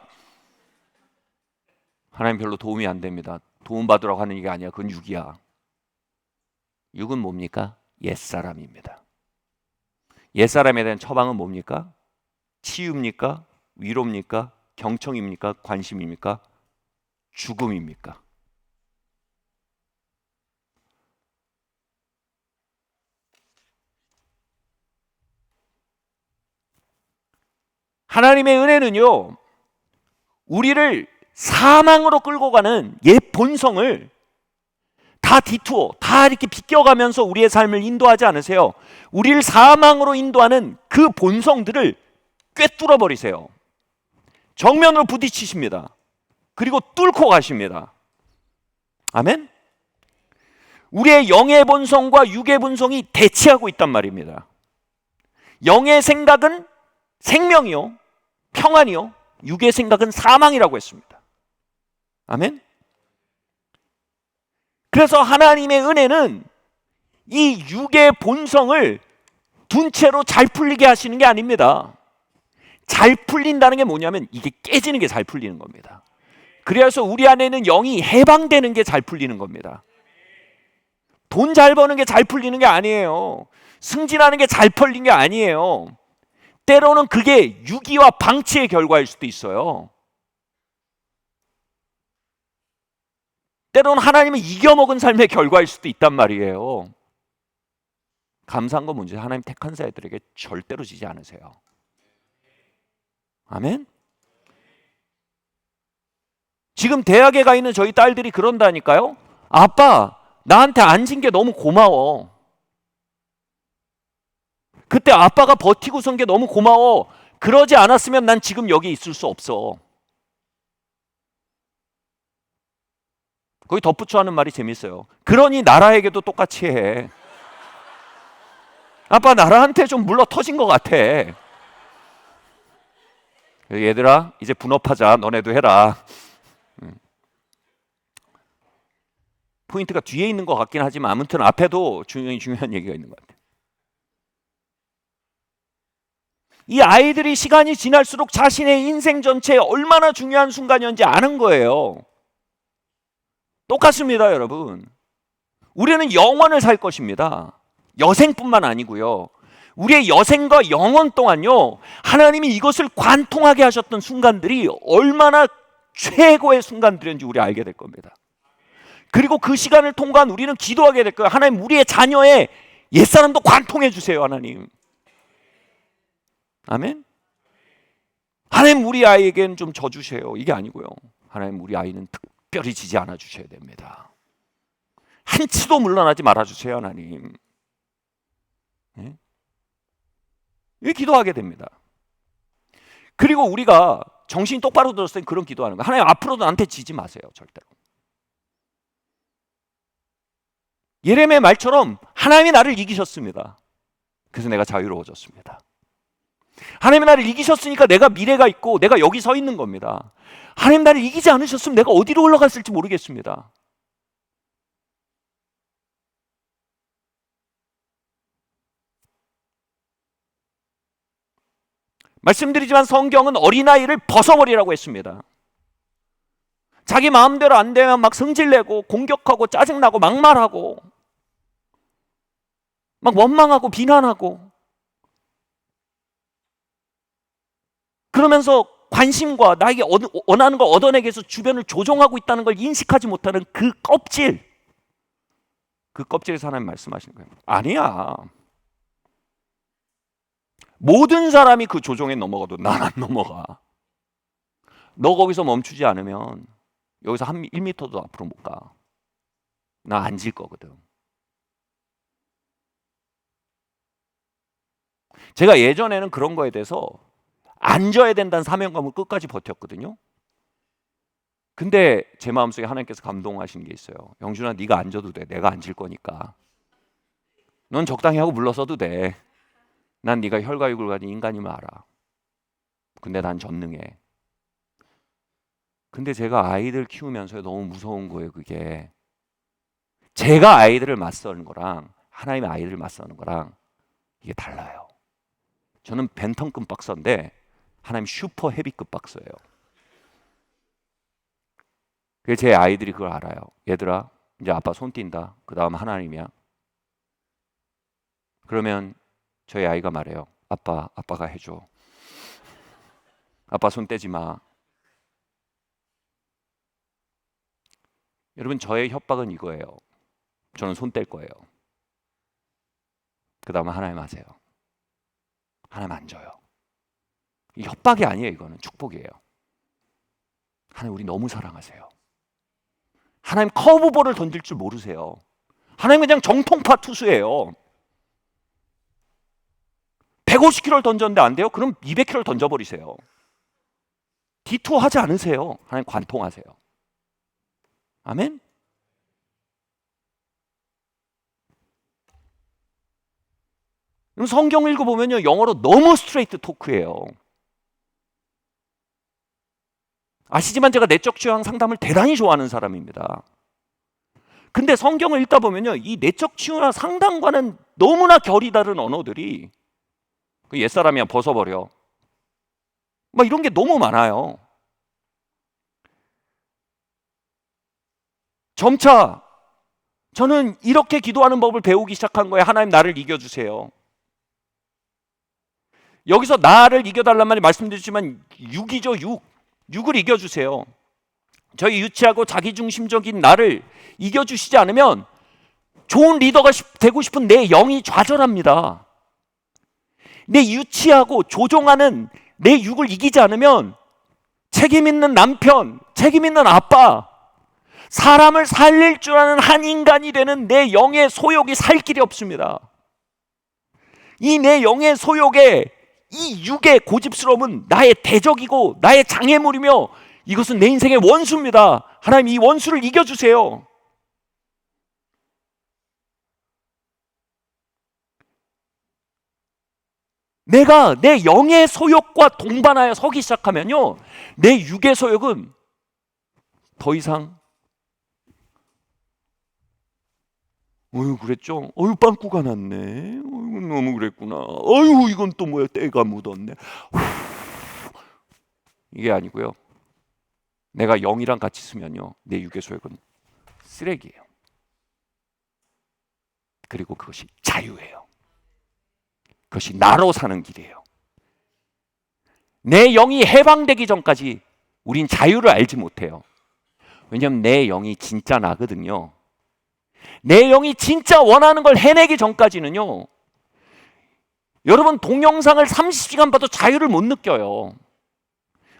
하나님 별로 도움이 안 됩니다. 도움 받으라고 하는 게 아니야. 그건 육이야. 육은 뭡니까? 옛사람입니다. 옛사람에 대한 처방은 뭡니까? 치유입니까? 위로입니까? 경청입니까? 관심입니까? 죽음입니까? 하나님의 은혜는요, 우리를 사망으로 끌고 가는 옛 본성을 다 디투어, 다 이렇게 비껴가면서 우리의 삶을 인도하지 않으세요. 우리를 사망으로 인도하는 그 본성들을 꿰뚫어 버리세요. 정면으로 부딪히십니다. 그리고 뚫고 가십니다. 아멘? 우리의 영의 본성과 육의 본성이 대치하고 있단 말입니다. 영의 생각은 생명이요, 평안이요, 육의 생각은 사망이라고 했습니다. 아멘? 그래서 하나님의 은혜는 이 육의 본성을 둔 채로 잘 풀리게 하시는 게 아닙니다. 잘 풀린다는 게 뭐냐면 이게 깨지는 게 잘 풀리는 겁니다. 그래서 우리 안에는 영이 해방되는 게 잘 풀리는 겁니다. 돈 잘 버는 게 잘 풀리는 게 아니에요. 승진하는 게 잘 풀린 게 아니에요. 때로는 그게 유기와 방치의 결과일 수도 있어요. 때로는 하나님을 이겨먹은 삶의 결과일 수도 있단 말이에요. 감사한 건 뭔지 하나님 택한 자들에게 절대로 지지 않으세요. 아멘? 지금 대학에 가 있는 저희 딸들이 그런다니까요. 아빠, 나한테 앉은 게 너무 고마워. 그때 아빠가 버티고 선 게 너무 고마워. 그러지 않았으면 난 지금 여기 있을 수 없어. 거기 덧붙여 하는 말이 재밌어요. 그러니 나라에게도 똑같이 해. 아빠, 나라한테 좀 물러 터진 것 같아. 얘들아, 이제 분업하자. 너네도 해라. 포인트가 뒤에 있는 것 같긴 하지만 아무튼 앞에도 중요한 얘기가 있는 것 같아요. 이 아이들이 시간이 지날수록 자신의 인생 전체에 얼마나 중요한 순간이었는지 아는 거예요. 똑같습니다, 여러분. 우리는 영원을 살 것입니다. 여생뿐만 아니고요. 우리의 여생과 영원 동안요, 하나님이 이것을 관통하게 하셨던 순간들이 얼마나 최고의 순간들인지 우리 알게 될 겁니다. 그리고 그 시간을 통과한 우리는 기도하게 될 거예요. 하나님, 우리의 자녀의 옛사람도 관통해 주세요, 하나님. 아멘? 하나님, 우리 아이에겐 좀 져주세요. 이게 아니고요. 하나님, 우리 아이는 특별히 지지 않아 주셔야 됩니다. 한치도 물러나지 말아 주세요, 하나님. 네? 이렇게 기도하게 됩니다. 그리고 우리가 정신이 똑바로 들었을 때 그런 기도하는 거예요. 하나님, 앞으로도 나한테 지지 마세요, 절대로. 예레미야의 말처럼 하나님이 나를 이기셨습니다. 그래서 내가 자유로워졌습니다. 하나님이 나를 이기셨으니까 내가 미래가 있고 내가 여기 서 있는 겁니다. 하나님 나를 이기지 않으셨으면 내가 어디로 올라갔을지 모르겠습니다. 말씀드리지만 성경은 어린아이를 벗어버리라고 했습니다. 자기 마음대로 안 되면 막 성질내고 공격하고 짜증나고 막말하고 막 원망하고 비난하고 그러면서 관심과 나에게 원하는 걸 얻어내기 위해서 주변을 조종하고 있다는 걸 인식하지 못하는 그 껍질에서 하나님 말씀하시는 거예요. 아니야. 모든 사람이 그 조종에 넘어가도 난 안 넘어가. 너 거기서 멈추지 않으면 여기서 1m도 앞으로 못 가. 나 앉을 거거든. 제가 예전에는 그런 거에 대해서 앉아야 된다는 사명감을 끝까지 버텼거든요. 근데 제 마음속에 하나님께서 감동하신 게 있어요. 영준아, 네가 앉아도 돼. 내가 앉을 거니까. 넌 적당히 하고 물러서도 돼. 난 네가 혈과육을 가진 인간임을 알아. 근데 난 전능해. 근데 제가 아이들 키우면서 너무 무서운 거예요. 그게 제가 아이들을 맞서는 거랑 하나님의 아이들을 맞서는 거랑 이게 달라요. 저는 벤턴급 박사인데 하나님 슈퍼 헤비급 박사예요. 그래서 제 아이들이 그걸 알아요. 얘들아, 이제 아빠 손 띈다. 그 다음 하나님이야. 그러면 저희 아이가 말해요. 아빠가 해줘. 아빠 손 떼지 마. 여러분, 저의 협박은 이거예요. 저는 손 뗄 거예요. 그 다음에 하나님 하세요. 하나님 안 줘요. 협박이 아니에요. 이거는 축복이에요. 하나님 우리 너무 사랑하세요. 하나님 커브볼을 던질 줄 모르세요. 하나님 그냥 정통파 투수예요. 150km를 던졌는데 안 돼요? 그럼 200km를 던져버리세요. 디투어 하지 않으세요. 하나님 관통하세요. 아멘? 그럼 성경 읽어보면요, 영어로 너무 스트레이트 토크예요. 아시지만 제가 내적 취향 상담을 대단히 좋아하는 사람입니다. 근데 성경을 읽다 보면요, 이 내적 치유나 상담과는 너무나 결이 다른 언어들이, 그 옛사람이야 벗어버려, 막 이런 게 너무 많아요. 점차 저는 이렇게 기도하는 법을 배우기 시작한 거예요. 하나님 나를 이겨주세요. 여기서 나를 이겨달란 말이 말씀드렸지만 육이죠. 육을 이겨주세요. 저희 유치하고 자기중심적인 나를 이겨주시지 않으면 좋은 리더가 되고 싶은 내 영이 좌절합니다. 내 유치하고 조종하는 내 육을 이기지 않으면 책임 있는 남편, 책임 있는 아빠, 사람을 살릴 줄 아는 한 인간이 되는 내 영의 소욕이 살 길이 없습니다. 이 내 영의 소욕에 이 육의 고집스러움은 나의 대적이고 나의 장애물이며 이것은 내 인생의 원수입니다. 하나님 이 원수를 이겨주세요. 내가 내 영의 소욕과 동반하여 서기 시작하면요, 내 육의 소욕은 더 이상 어휴 그랬죠? 어휴 빵꾸가 났네. 어휴 너무 그랬구나. 어휴 이건 또 뭐야 때가 묻었네. 이게 아니고요. 내가 영이랑 같이 있으면요, 내 육의 소욕은 쓰레기예요. 그리고 그것이 자유예요. 그것이 나로 사는 길이에요. 내 영이 해방되기 전까지 우린 자유를 알지 못해요. 왜냐하면 내 영이 진짜 나거든요. 내 영이 진짜 원하는 걸 해내기 전까지는요, 여러분 동영상을 30시간 봐도 자유를 못 느껴요.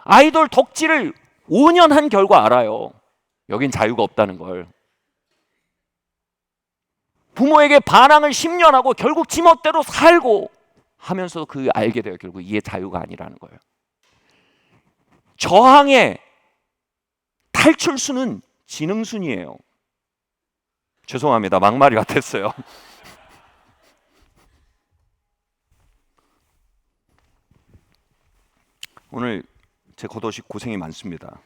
아이돌 덕질을 5년 한 결과 알아요. 여긴 자유가 없다는 걸. 부모에게 반항을 10년 하고 결국 지멋대로 살고 하면서 그 알게 돼요. 결국 이게 자유가 아니라는 거예요. 저항의 탈출수는 지능순이에요. 죄송합니다. 막말이 같았어요. 오늘 제 겉옷이 고생이 많습니다.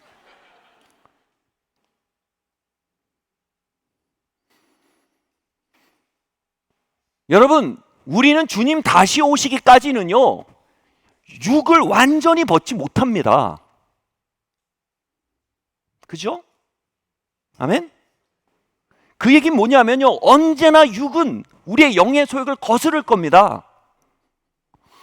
여러분, 우리는 주님 다시 오시기까지는요, 육을 완전히 벗지 못합니다. 그죠? 아멘? 그 얘기는 뭐냐면요, 언제나 육은 우리의 영의 소욕을 거스를 겁니다.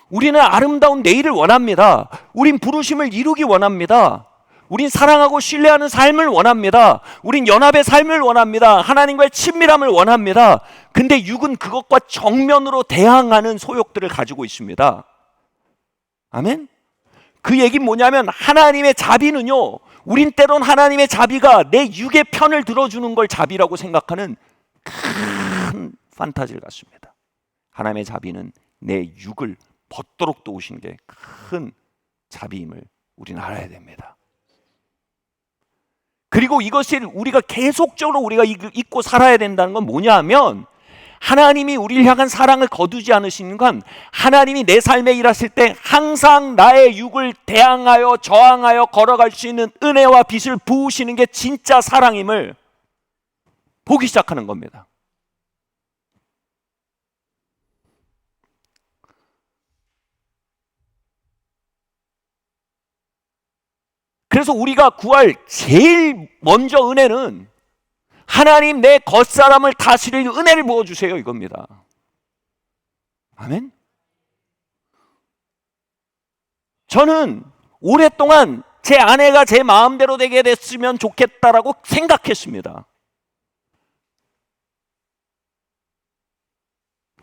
우리는 아름다운 내일을 원합니다. 우린 부르심을 이루기 원합니다. 우린 사랑하고 신뢰하는 삶을 원합니다. 우린 연합의 삶을 원합니다. 하나님과의 친밀함을 원합니다. 근데 육은 그것과 정면으로 대항하는 소욕들을 가지고 있습니다. 아멘? 그 얘기는 뭐냐면 하나님의 자비는요, 우린 때론 하나님의 자비가 내 육의 편을 들어주는 걸 자비라고 생각하는 큰 판타지를 갖습니다. 하나님의 자비는 내 육을 벗도록 도우신 게 큰 자비임을 우리는 알아야 됩니다. 그리고 이것을 우리가 계속적으로 우리가 잊고 살아야 된다는 건 뭐냐 하면, 하나님이 우리를 향한 사랑을 거두지 않으시는 건 하나님이 내 삶에 일하실 때 항상 나의 육을 대항하여 저항하여 걸어갈 수 있는 은혜와 빛을 부으시는 게 진짜 사랑임을 보기 시작하는 겁니다. 그래서 우리가 구할 제일 먼저 은혜는 하나님 내 겉사람을 다스릴 은혜를 부어주세요 이겁니다. 아멘? 저는 오랫동안 제 아내가 제 마음대로 되게 됐으면 좋겠다라고 생각했습니다.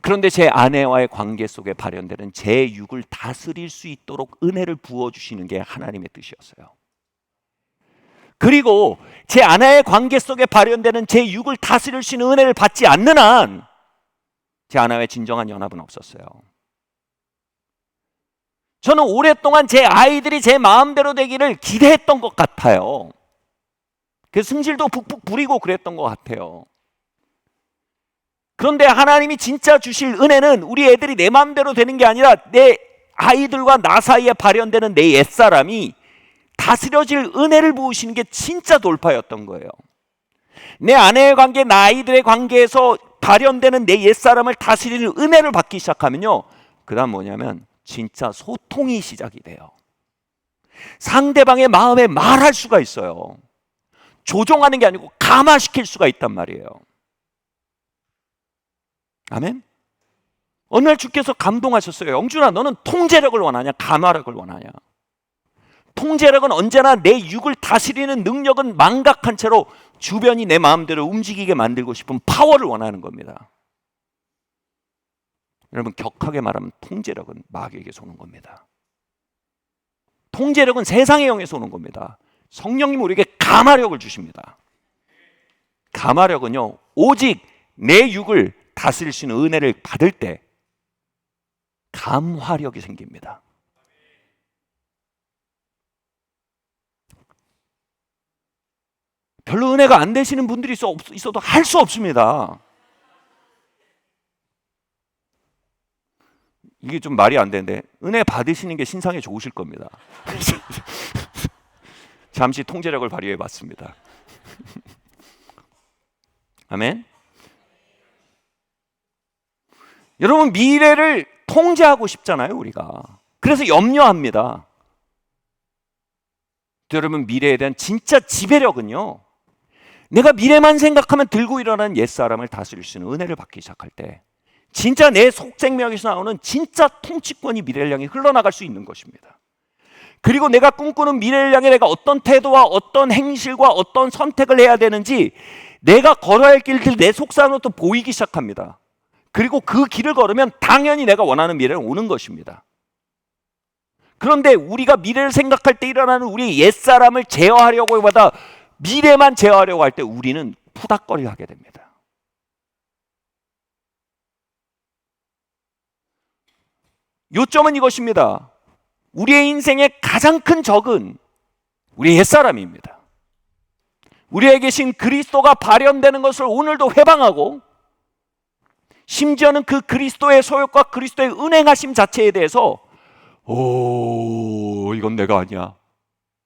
그런데 제 아내와의 관계 속에 발현되는 제 육을 다스릴 수 있도록 은혜를 부어주시는 게 하나님의 뜻이었어요. 그리고 제 아내의 관계 속에 발현되는 제 육을 다스릴 수 있는 은혜를 받지 않는 한 제 아내와의 진정한 연합은 없었어요. 저는 오랫동안 제 아이들이 제 마음대로 되기를 기대했던 것 같아요. 그 승질도 북북 부리고 그랬던 것 같아요. 그런데 하나님이 진짜 주실 은혜는 우리 애들이 내 마음대로 되는 게 아니라 내 아이들과 나 사이에 발현되는 내 옛사람이 다스려질 은혜를 부으시는 게 진짜 돌파였던 거예요. 내 아내의 관계, 나 아이들의 관계에서 발현되는 내 옛사람을 다스리는 은혜를 받기 시작하면요, 그 다음 뭐냐면 진짜 소통이 시작이 돼요. 상대방의 마음에 말할 수가 있어요. 조종하는 게 아니고 감화시킬 수가 있단 말이에요. 아멘? 어느 날 주께서 감동하셨어요. 영준아, 너는 통제력을 원하냐, 감화력을 원하냐? 통제력은 언제나 내 육을 다스리는 능력은 망각한 채로 주변이 내 마음대로 움직이게 만들고 싶은 파워를 원하는 겁니다. 여러분, 격하게 말하면 통제력은 마귀에게서 오는 겁니다. 통제력은 세상의 영에서 오는 겁니다. 성령님 우리에게 감화력을 주십니다. 감화력은요, 오직 내 육을 다스릴 수 있는 은혜를 받을 때 감화력이 생깁니다. 별로 은혜가 안 되시는 분들이 있어도 할 수 없습니다. 이게 좀 말이 안 되는데 은혜 받으시는 게 신상에 좋으실 겁니다. 잠시 통제력을 발휘해 봤습니다. 아멘. 여러분, 미래를 통제하고 싶잖아요, 우리가. 그래서 염려합니다. 여러분, 미래에 대한 진짜 지배력은요, 내가 미래만 생각하면 들고 일어나는 옛사람을 다스릴 수 있는 은혜를 받기 시작할 때 진짜 내 속생명에서 나오는 진짜 통치권이 미래를 향해 흘러나갈 수 있는 것입니다. 그리고 내가 꿈꾸는 미래를 향해 내가 어떤 태도와 어떤 행실과 어떤 선택을 해야 되는지 내가 걸어야 할 길들 내 속상으로부터 보이기 시작합니다. 그리고 그 길을 걸으면 당연히 내가 원하는 미래는 오는 것입니다. 그런데 우리가 미래를 생각할 때 일어나는 우리 옛사람을 제어하려고 보다 미래만 제어하려고 할 때 우리는 푸닥거리게 하게 됩니다. 요점은 이것입니다. 우리의 인생의 가장 큰 적은 우리 옛사람입니다. 우리에게 계신 그리스도가 발현되는 것을 오늘도 회방하고, 심지어는 그 그리스도의 소욕과 그리스도의 은행하심 자체에 대해서 이건 내가 아니야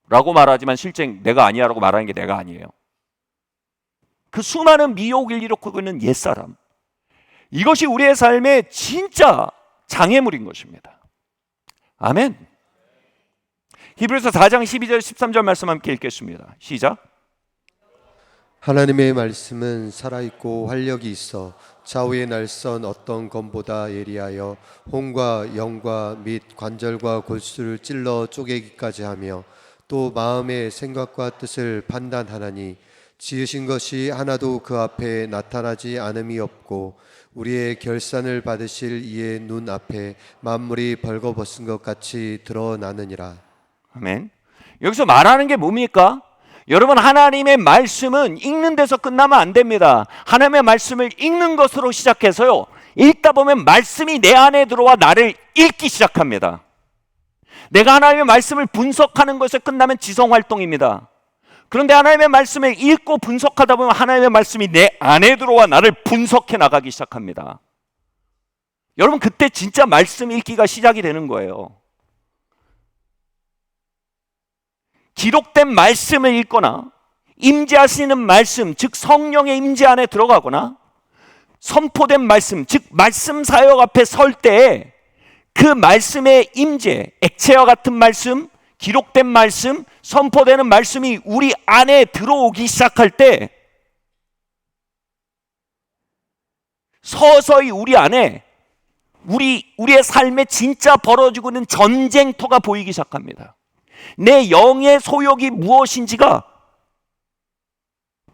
라고 말하지만 실제 내가 아니야 라고 말하는 게 내가 아니에요. 그 수많은 미혹을 일으키고 있는 옛사람, 이것이 우리의 삶의 진짜 장애물인 것입니다. 아멘. 히브리서 4장 12절 13절 말씀 함께 읽겠습니다. 시작. 하나님의 말씀은 살아있고 활력이 있어 좌우의 날선 어떤 검보다 예리하여 혼과 영과 및 관절과 골수를 찔러 쪼개기까지 하며 또 마음의 생각과 뜻을 판단하나니 지으신 것이 하나도 그 앞에 나타나지 않음이 없고 우리의 결산을 받으실 이의 눈 앞에 만물이 벌거벗은 것 같이 드러나느니라. 아멘. 여기서 말하는 게 뭡니까? 여러분, 하나님의 말씀은 읽는 데서 끝나면 안 됩니다. 하나님의 말씀을 읽는 것으로 시작해서요, 읽다 보면 말씀이 내 안에 들어와 나를 읽기 시작합니다. 내가 하나님의 말씀을 분석하는 것에 끝나면 지성활동입니다. 그런데 하나님의 말씀을 읽고 분석하다 보면 하나님의 말씀이 내 안에 들어와 나를 분석해 나가기 시작합니다. 여러분, 그때 진짜 말씀 읽기가 시작이 되는 거예요. 기록된 말씀을 읽거나 임재하시는 말씀, 즉 성령의 임재 안에 들어가거나 선포된 말씀, 즉 말씀 사역 앞에 설 때 그 말씀의 임재, 액체와 같은 말씀, 기록된 말씀, 선포되는 말씀이 우리 안에 들어오기 시작할 때 서서히 우리 안에 우리의 삶에 진짜 벌어지고 있는 전쟁터가 보이기 시작합니다. 내 영의 소욕이 무엇인지가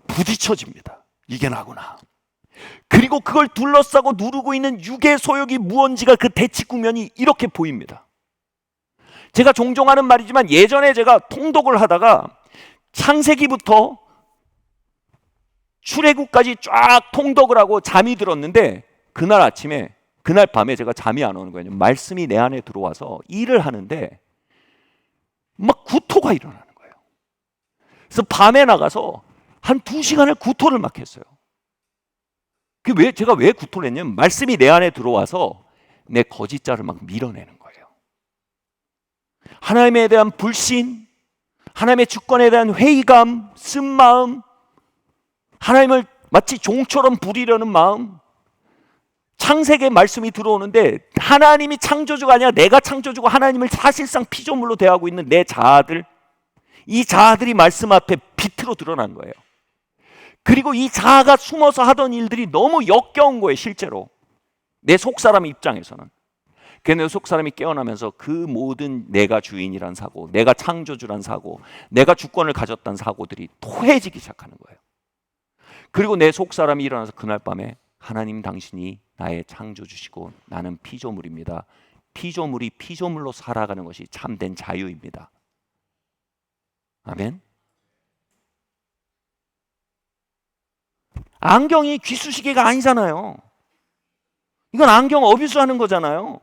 부딪혀집니다. 이게 나구나. 그리고 그걸 둘러싸고 누르고 있는 육의 소욕이 무언지가 그 대치 국면이 이렇게 보입니다. 제가 종종 하는 말이지만 예전에 제가 통독을 하다가 창세기부터 출애굽까지 쫙 통독을 하고 잠이 들었는데 그날 밤에 제가 잠이 안 오는 거예요. 말씀이 내 안에 들어와서 일을 하는데 막 구토가 일어나는 거예요. 그래서 밤에 나가서 한 2시간을 구토를 막 했어요. 제가 왜 구토를 했냐면 말씀이 내 안에 들어와서 내 거짓자를 막 밀어내는 거예요. 하나님에 대한 불신, 하나님의 주권에 대한 회의감, 쓴마음, 하나님을 마치 종처럼 부리려는 마음. 창세기의 말씀이 들어오는데 하나님이 창조주가 아니라 내가 창조주고 하나님을 사실상 피조물로 대하고 있는 내 자아들, 이 자아들이 말씀 앞에 빛으로 드러난 거예요. 그리고 이 자아가 숨어서 하던 일들이 너무 역겨운 거예요. 실제로 내 속사람 입장에서는. 내 속사람이 깨어나면서 그 모든 내가 주인이란 사고, 내가 창조주란 사고, 내가 주권을 가졌다는 사고들이 토해지기 시작하는 거예요. 그리고 내 속사람이 일어나서 그날 밤에 하나님 당신이 나의 창조주시고 나는 피조물입니다. 피조물이 피조물로 살아가는 것이 참된 자유입니다. 아멘. 안경이 귀쑤시개가 아니잖아요. 이건 안경 어뷰스하는 거잖아요.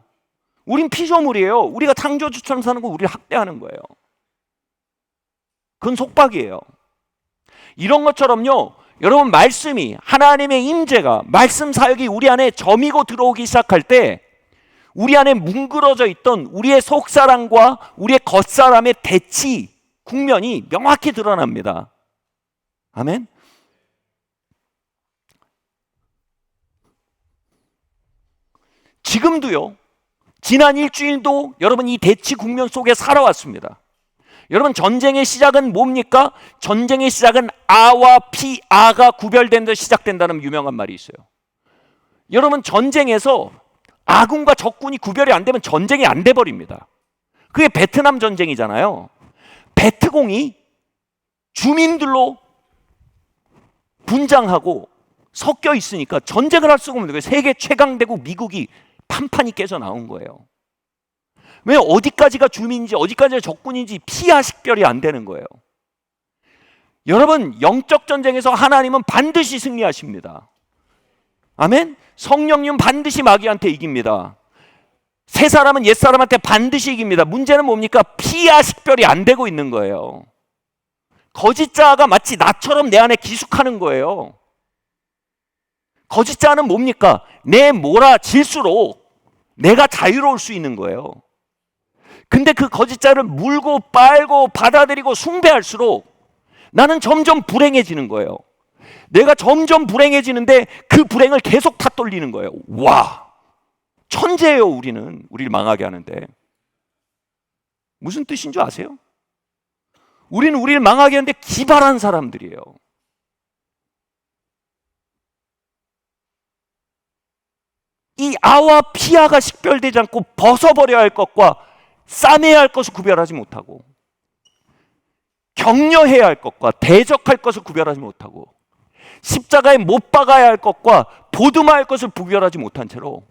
우린 피조물이에요. 우리가 창조주처럼 사는 거 우리를 학대하는 거예요. 그건 속박이에요. 이런 것처럼요, 여러분 말씀이, 하나님의 임재가, 말씀 사역이 우리 안에 점이고 들어오기 시작할 때 우리 안에 뭉그러져 있던 우리의 속사람과 우리의 겉사람의 대치 국면이 명확히 드러납니다. 아멘. 지금도요, 지난 일주일도 여러분 이 대치 국면 속에 살아왔습니다. 여러분 전쟁의 시작은 뭡니까? 전쟁의 시작은 아와 피, 아가 구별된 데 시작된다는 유명한 말이 있어요. 여러분 전쟁에서 아군과 적군이 구별이 안 되면 전쟁이 안 돼 버립니다. 그게 베트남 전쟁이잖아요. 베트공이 주민들로 분장하고 섞여 있으니까 전쟁을 할 수가 없는 거예요. 세계 최강대국 미국이 판판이 깨져 나온 거예요. 왜? 어디까지가 주민인지 어디까지가 적군인지 피하 식별이 안 되는 거예요. 여러분 영적 전쟁에서 하나님은 반드시 승리하십니다. 아멘. 성령님 반드시 마귀한테 이깁니다. 새 사람은 옛 사람한테 반드시 이깁니다. 문제는 뭡니까? 피하 식별이 안 되고 있는 거예요. 거짓자가 마치 나처럼 내 안에 기숙하는 거예요. 거짓자는 뭡니까? 내 몰아질수록 내가 자유로울 수 있는 거예요. 근데 그 거짓자를 물고 빨고 받아들이고 숭배할수록 나는 점점 불행해지는 거예요. 내가 점점 불행해지는데 그 불행을 계속 탓돌리는 거예요. 와, 천재예요. 우리를 망하게 하는데. 무슨 뜻인 줄 아세요? 우리는 우리를 망하게 하는데 기발한 사람들이에요. 이 아와 피아가 식별되지 않고 벗어버려야 할 것과 싸매야 할 것을 구별하지 못하고, 격려해야 할 것과 대적할 것을 구별하지 못하고, 십자가에 못 박아야 할 것과 보듬어야 할 것을 구별하지 못한 채로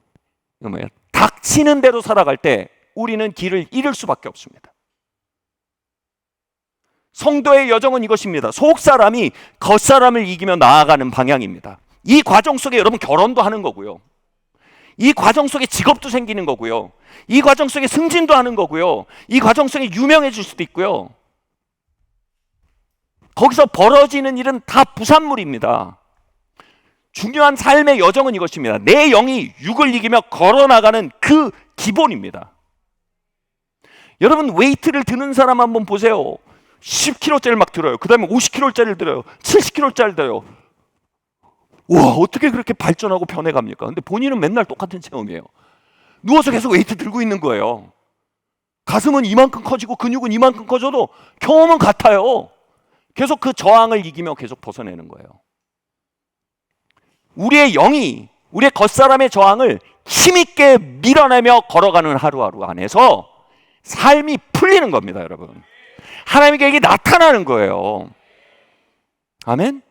닥치는 대로 살아갈 때 우리는 길을 잃을 수밖에 없습니다. 성도의 여정은 이것입니다. 속사람이 겉사람을 이기며 나아가는 방향입니다. 이 과정 속에 여러분 결혼도 하는 거고요, 이 과정 속에 직업도 생기는 거고요, 이 과정 속에 승진도 하는 거고요, 이 과정 속에 유명해질 수도 있고요. 거기서 벌어지는 일은 다 부산물입니다. 중요한 삶의 여정은 이것입니다. 내 영이 육을 이기며 걸어나가는 그 기본입니다. 여러분 웨이트를 드는 사람 한번 보세요. 10kg짜리를 막 들어요. 그 다음에 50kg짜리를 들어요. 70kg짜리를 들어요. 와, 어떻게 그렇게 발전하고 변해갑니까? 근데 본인은 맨날 똑같은 체험이에요. 누워서 계속 웨이트 들고 있는 거예요. 가슴은 이만큼 커지고 근육은 이만큼 커져도 경험은 같아요. 계속 그 저항을 이기며 계속 벗어내는 거예요. 우리의 영이 우리의 겉사람의 저항을 힘있게 밀어내며 걸어가는 하루하루 안에서 삶이 풀리는 겁니다, 여러분. 하나님께 이게 나타나는 거예요. 아멘?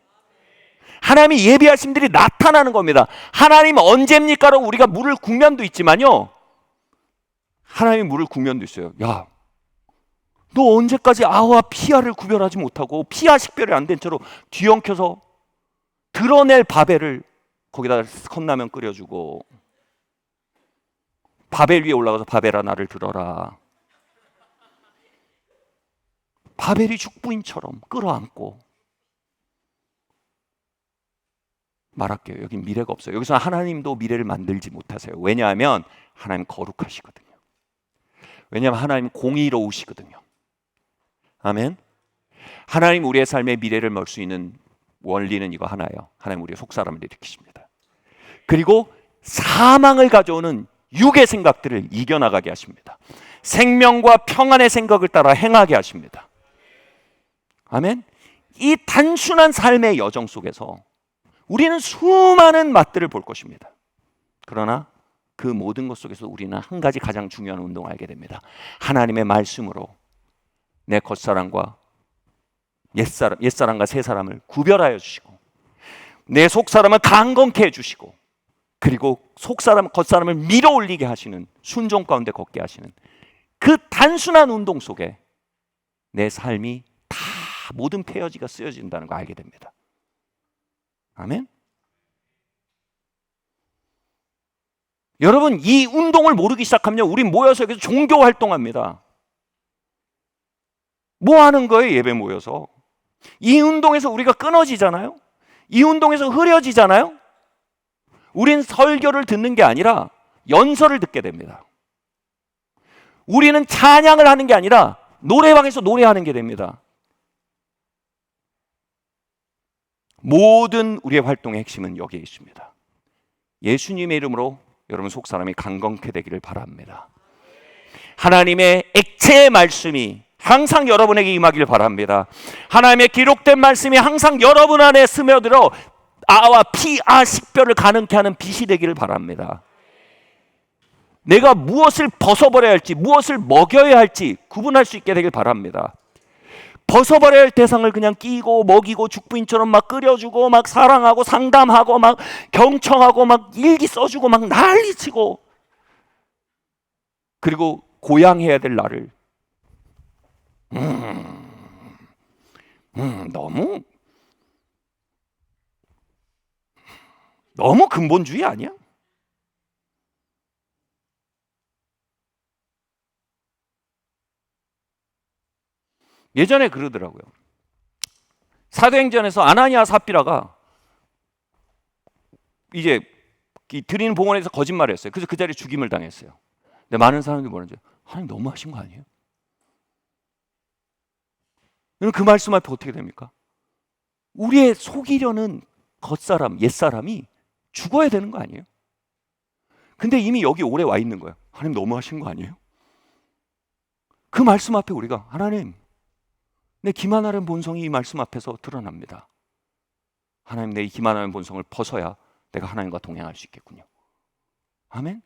하나님의 예비하심들이 나타나는 겁니다. 하나님 언제입니까라고 우리가 물을 국면도 있지만요, 하나님이 물을 국면도 있어요. 야, 너 언제까지 아와 피아를 구별하지 못하고 피아 식별이 안 된 채로 뒤엉켜서 드러낼 바벨을 거기다가 컵라면 끓여주고, 바벨 위에 올라가서 바벨아 나를 들어라, 바벨이 죽부인처럼 끌어안고 말할게요. 여긴 미래가 없어요. 여기서 하나님도 미래를 만들지 못하세요. 왜냐하면 하나님 거룩하시거든요. 왜냐하면 하나님 공의로우시거든요. 아멘. 하나님 우리의 삶의 미래를 멀 수 있는 원리는 이거 하나예요. 하나님 우리의 속사람을 일으키십니다. 그리고 사망을 가져오는 육의 생각들을 이겨나가게 하십니다. 생명과 평안의 생각을 따라 행하게 하십니다. 아멘. 이 단순한 삶의 여정 속에서 우리는 수많은 맛들을 볼 것입니다. 그러나 그 모든 것 속에서 우리는 한 가지 가장 중요한 운동을 알게 됩니다. 하나님의 말씀으로 내 겉사람과 옛사람과 새사람을 구별하여 주시고, 내 속사람을 강건케 해주시고, 그리고 겉사람을 밀어 올리게 하시는, 순종 가운데 걷게 하시는 그 단순한 운동 속에 내 삶이 다 모든 페어지가 쓰여진다는 걸 알게 됩니다. 아멘. 여러분, 이 운동을 모르기 시작하면 우린 모여서 여기서 종교 활동합니다. 뭐 하는 거예요? 예배 모여서. 이 운동에서 우리가 끊어지잖아요. 이 운동에서 흐려지잖아요. 우린 설교를 듣는 게 아니라 연설을 듣게 됩니다. 우리는 찬양을 하는 게 아니라 노래방에서 노래하는 게 됩니다. 모든 우리의 활동의 핵심은 여기에 있습니다. 예수님의 이름으로 여러분 속사람이 강건케 되기를 바랍니다. 하나님의 액체의 말씀이 항상 여러분에게 임하길 바랍니다. 하나님의 기록된 말씀이 항상 여러분 안에 스며들어 아와 피아 식별을 가능케 하는 빛이 되기를 바랍니다. 내가 무엇을 벗어버려야 할지, 무엇을 먹여야 할지 구분할 수 있게 되길 바랍니다. 벗어버려야 할 대상을 그냥 끼고 먹이고 죽부인처럼 막 끓여주고 막 사랑하고 상담하고 막 경청하고 막 일기 써주고 막 난리치고, 그리고 고양해야 될 나를 너무 근본주의 아니야? 예전에 그러더라고요. 사도행전에서 아나니아 삽비라가 이제 드리는 봉헌에서 거짓말을 했어요. 그래서 그 자리에 죽임을 당했어요. 근데 많은 사람들이 뭐라는지, 하나님 너무 하신 거 아니에요? 그 말씀 앞에 어떻게 됩니까? 우리의 속이려는 겉사람, 옛사람이 죽어야 되는 거 아니에요? 근데 이미 여기 오래 와 있는 거예요. 하나님 너무 하신 거 아니에요? 그 말씀 앞에 우리가, 하나님 내 기만하는 본성이 이 말씀 앞에서 드러납니다. 하나님 내 이 기만하는 본성을 벗어야 내가 하나님과 동행할 수 있겠군요. 아멘.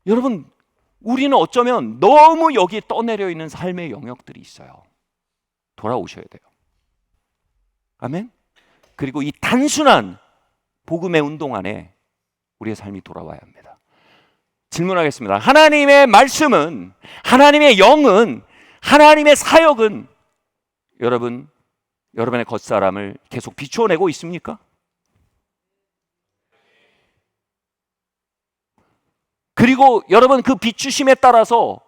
여러분, 우리는 어쩌면 너무 여기에 떠내려 있는 삶의 영역들이 있어요. 돌아오셔야 돼요. 아멘. 그리고 이 단순한 복음의 운동 안에 우리의 삶이 돌아와야 합니다. 질문하겠습니다. 하나님의 말씀은, 하나님의 영은, 하나님의 사역은 여러분의 겉사람을 계속 비추어내고 있습니까? 그리고 여러분 그 비추심에 따라서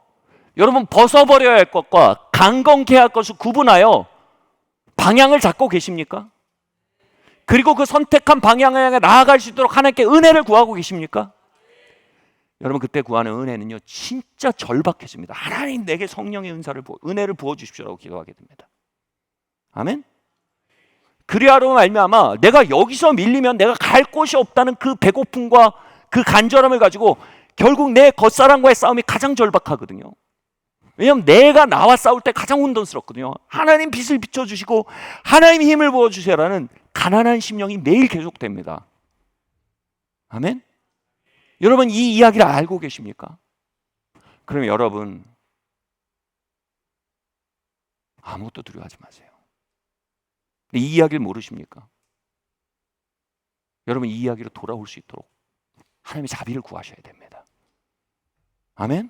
여러분 벗어버려야 할 것과 강건케 할 것을 구분하여 방향을 잡고 계십니까? 그리고 그 선택한 방향을 향해 나아갈 수 있도록 하나님께 은혜를 구하고 계십니까? 여러분 그때 구하는 은혜는요 진짜 절박해집니다. 하나님 내게 성령의 은혜를 부어주십시오라고 기도하게 됩니다. 아멘. 그리하로 말미암아 내가 여기서 밀리면 내가 갈 곳이 없다는 그 배고픔과 그 간절함을 가지고 결국 내 겉사람과의 싸움이 가장 절박하거든요. 왜냐하면 내가 나와 싸울 때 가장 혼돈스럽거든요. 하나님 빛을 비춰주시고 하나님 힘을 부어주세요라는 가난한 심령이 매일 계속됩니다. 아멘. 여러분 이 이야기를 알고 계십니까? 그러면 여러분 아무것도 두려워하지 마세요. 근데 이 이야기를 모르십니까? 여러분, 이 이야기로 돌아올 수 있도록 하나님의 자비를 구하셔야 됩니다. 아멘?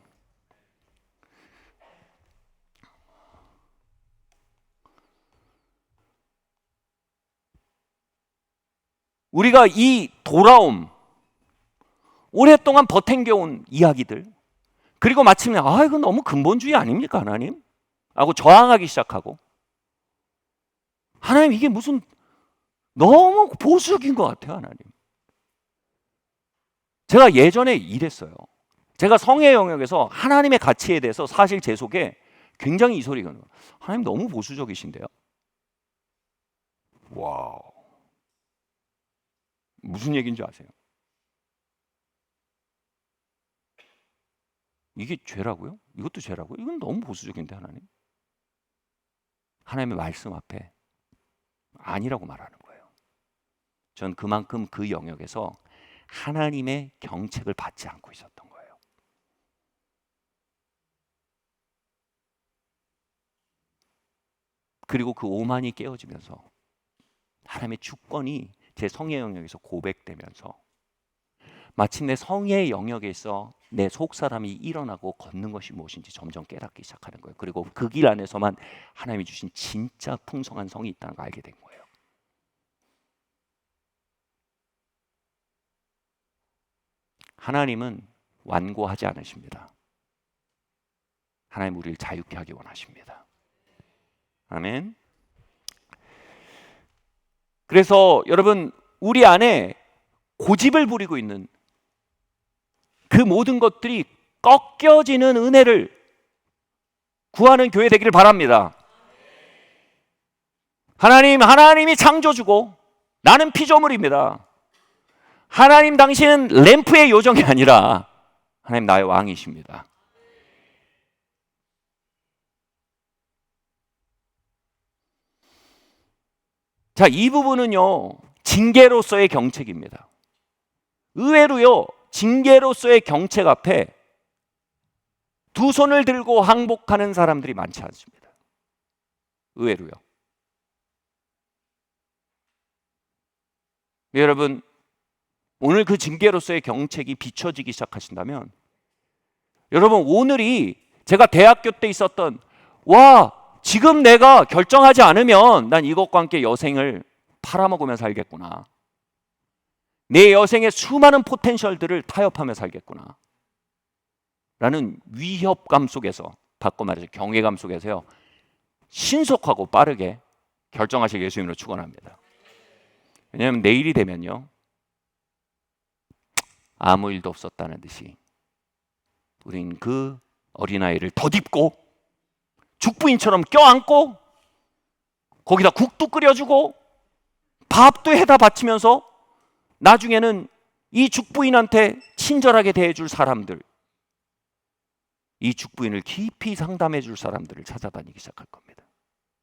우리가 이 돌아옴, 오랫동안 버탱겨온 이야기들, 그리고 마침내 이건 너무 근본주의 아닙니까 하나님? 하고 저항하기 시작하고, 하나님 이게 무슨 너무 보수적인 것 같아요 하나님. 제가 예전에 이랬어요. 제가 성의 영역에서 하나님의 가치에 대해서 사실 제 속에 굉장히 이 소리가 나요. 하나님 너무 보수적이신데요. 와우, 무슨 얘기인지 아세요? 이게 죄라고요? 이것도 죄라고요? 이건 너무 보수적인데 하나님? 하나님의 말씀 앞에 아니라고 말하는 거예요. 전 그만큼 그 영역에서 하나님의 경책을 받지 않고 있었던 거예요. 그리고 그 오만이 깨어지면서 하나님의 주권이 제 성의 영역에서 고백되면서 마침내 성의 영역에서 내 속사람이 일어나고 걷는 것이 무엇인지 점점 깨닫기 시작하는 거예요. 그리고 그 길 안에서만 하나님이 주신 진짜 풍성한 성이 있다는 걸 알게 된 거예요. 하나님은 완고하지 않으십니다. 하나님 우리를 자유케 하기 원하십니다. 아멘. 그래서 여러분, 우리 안에 고집을 부리고 있는 그 모든 것들이 꺾여지는 은혜를 구하는 교회 되기를 바랍니다. 하나님이 창조주고 나는 피조물입니다. 하나님, 당신은 램프의 요정이 아니라 하나님 나의 왕이십니다. 자, 이 부분은요, 징계로서의 경책입니다. 의외로요, 징계로서의 경책 앞에 두 손을 들고 항복하는 사람들이 많지 않습니다. 의외로요. 여러분, 오늘 그 징계로서의 경책이 비춰지기 시작하신다면, 여러분, 오늘이 제가 대학교 때 있었던 지금 내가 결정하지 않으면 난 이것과 함께 여생을 팔아먹으며 살겠구나, 내 여생의 수많은 포텐셜들을 타협하며 살겠구나 라는 위협감 속에서, 바꿔 말해서 경외감 속에서요, 신속하고 빠르게 결정하실 예수님으로 축원합니다. 왜냐하면 내일이 되면요, 아무 일도 없었다는 듯이 우린 그 어린아이를 덧입고 죽부인처럼 껴안고 거기다 국도 끓여주고 밥도 해다 바치면서 나중에는 이 죽부인한테 친절하게 대해줄 사람들, 이 죽부인을 깊이 상담해 줄 사람들을 찾아다니기 시작할 겁니다.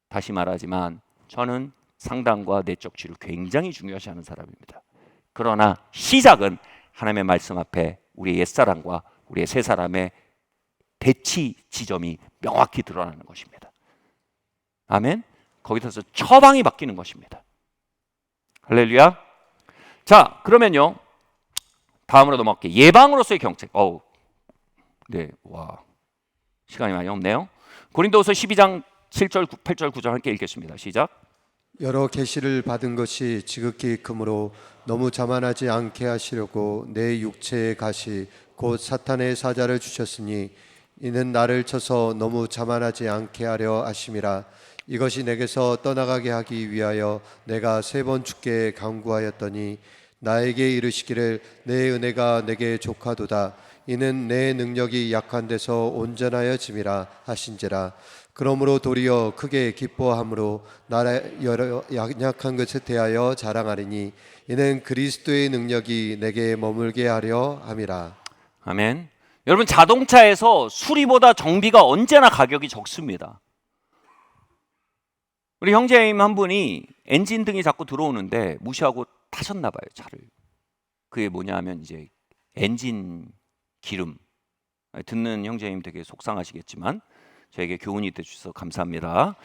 다시 말하지만 저는 상담과 내적 치료 굉장히 중요시하는 사람입니다. 그러나 시작은 하나님의 말씀 앞에 우리의 옛사람과 우리의 새사람의 대치 지점이 명확히 드러나는 것입니다. 아멘. 거기서 처방이 바뀌는 것입니다. 할렐루야. 자, 그러면요, 다음으로 넘어갈게요. 예방으로서의 경책. 네, 시간이 많이 없네요. 고린도후서 12장 7절, 8절, 9절 함께 읽겠습니다. 시작. 여러 계시를 받은 것이 지극히 크므로 너무 자만하지 않게 하시려고 내 육체의 가시 곧 사탄의 사자를 주셨으니 이는 나를 쳐서 너무 자만하지 않게 하려 하심이라. 이것이 내게서 떠나가게 하기 위하여 내가 3번 주께 간구하였더니 나에게 이르시기를 내 은혜가 내게 족하도다. 이는 내 능력이 약한 데서 온전하여 짐이라 하신지라. 그러므로 도리어 크게 기뻐함으로 나의 여러 약한 것에 대하여 자랑하리니 이는 그리스도의 능력이 내게 머물게 하려 함이라. 아멘. 여러분, 자동차에서 수리보다 정비가 언제나 가격이 적습니다. 우리 형제님 한 분이 엔진 등이 자꾸 들어오는데 무시하고 타셨나 봐요, 차를. 그게 뭐냐 하면 이제 엔진 기름. 듣는 형제님 되게 속상하시겠지만 저에게 교훈이 돼 주셔서 감사합니다.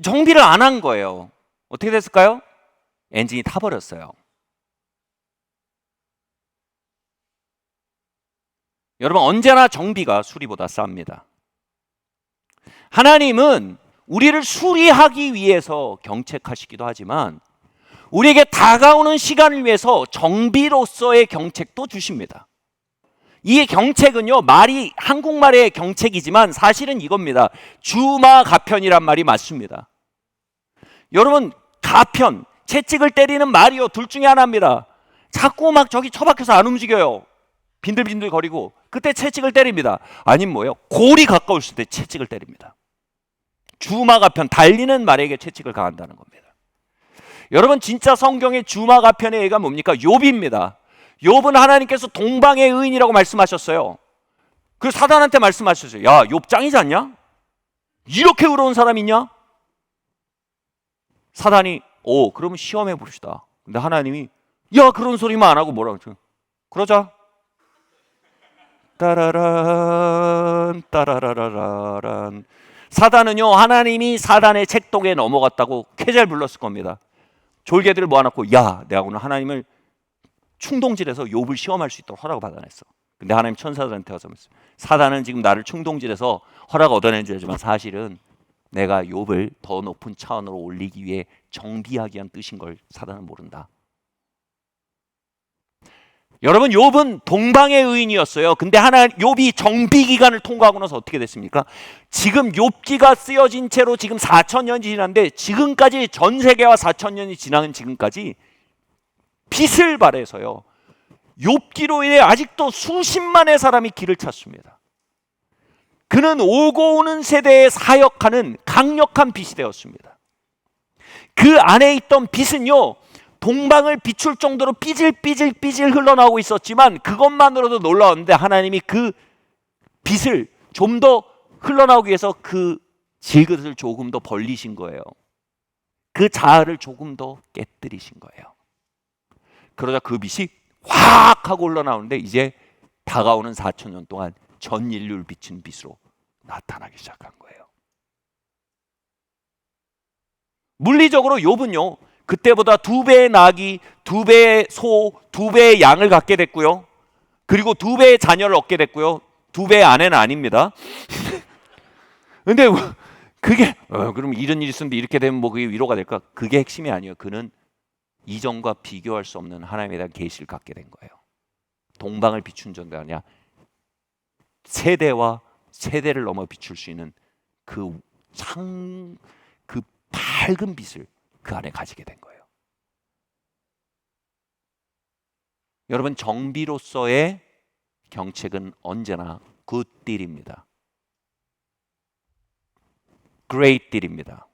정비를 안 한 거예요. 어떻게 됐을까요? 엔진이 타버렸어요. 여러분, 언제나 정비가 수리보다 쌉니다. 하나님은 우리를 수리하기 위해서 경책하시기도 하지만 우리에게 다가오는 시간을 위해서 정비로서의 경책도 주십니다. 이 경책은요, 말이 한국말의 경책이지만 사실은 이겁니다. 주마가편이란 말이 맞습니다. 여러분, 가편, 채찍을 때리는 말이요, 둘 중에 하나입니다. 자꾸 막 저기 처박혀서 안 움직여요. 빈들빈들 거리고 그때 채찍을 때립니다. 아니면 뭐예요? 골이 가까웠을 때 채찍을 때립니다. 주마가편, 달리는 말에게 채찍을 가한다는 겁니다. 여러분, 진짜 성경의 주마가편의 애가 뭡니까? 욥입니다. 욥은 하나님께서 동방의 의인이라고 말씀하셨어요. 그 사단한테 말씀하셨어요. 야, 욥 짱이지 않냐? 이렇게 의로운 사람 있냐? 사단이 그러면 시험해 봅시다. 근데 하나님이 야, 그런 소리만 안 하고 뭐라고 그러죠? 그러자. 따라란 따라라라란. 사단은요, 하나님이 사단의 책독에 넘어갔다고 쾌잘 불렀을 겁니다. 졸개들을 모아놓고 야, 내가 오늘 하나님을 충동질해서 욥을 시험할 수 있도록 허락을 받아냈어. 근데 하나님 천사들한테 와서 말했어요. 사단은 지금 나를 충동질해서 허락 얻어낸 줄 알지만 사실은 내가 욥을 더 높은 차원으로 올리기 위해 정비하기 위한 뜻인 걸 사단은 모른다. 여러분, 욥은 동방의 의인이었어요. 근데 욥이 정비 기간을 통과하고 나서 어떻게 됐습니까? 지금 욥기가 쓰여진 채로 지금 4,000년이 지났는데 지금까지 전 세계와 4,000년이 지나는 지금까지 빛을 발해서요, 욥기로 인해 아직도 수십만의 사람이 길을 찾습니다. 그는 오고 오는 세대에 사역하는 강력한 빛이 되었습니다. 그 안에 있던 빛은요, 동방을 비출 정도로 삐질삐질 흘러나오고 있었지만 그것만으로도 놀라웠는데 하나님이 그 빛을 좀 더 흘러나오기 위해서 그 질그릇을 조금 더 벌리신 거예요. 그 자아를 조금 더 깨뜨리신 거예요. 그러자 그 빛이 확 하고 흘러나오는데 이제 다가오는 4,000년 동안 전 인류를 비친 빛으로 나타나기 시작한 거예요. 물리적으로 욥은요, 그때보다 2배의 나귀, 2배의 소, 2배의 양을 갖게 됐고요. 그리고 2배의 자녀를 얻게 됐고요. 2배의 아내는 아닙니다. 근데 그게 그럼 이런 일이 있었는데 이렇게 되면 뭐 그게 위로가 될까? 그게 핵심이 아니에요. 그는 이전과 비교할 수 없는 하나님에 대한 계시를 갖게 된 거예요. 동방을 비춘 정도가 아니라 세대와 세대를 넘어 비출 수 있는 그 밝은 빛을 그 안에 가지게 된 거예요. 여러분, 정비로서의 경책은 언제나 good deal입니다. great deal입니다.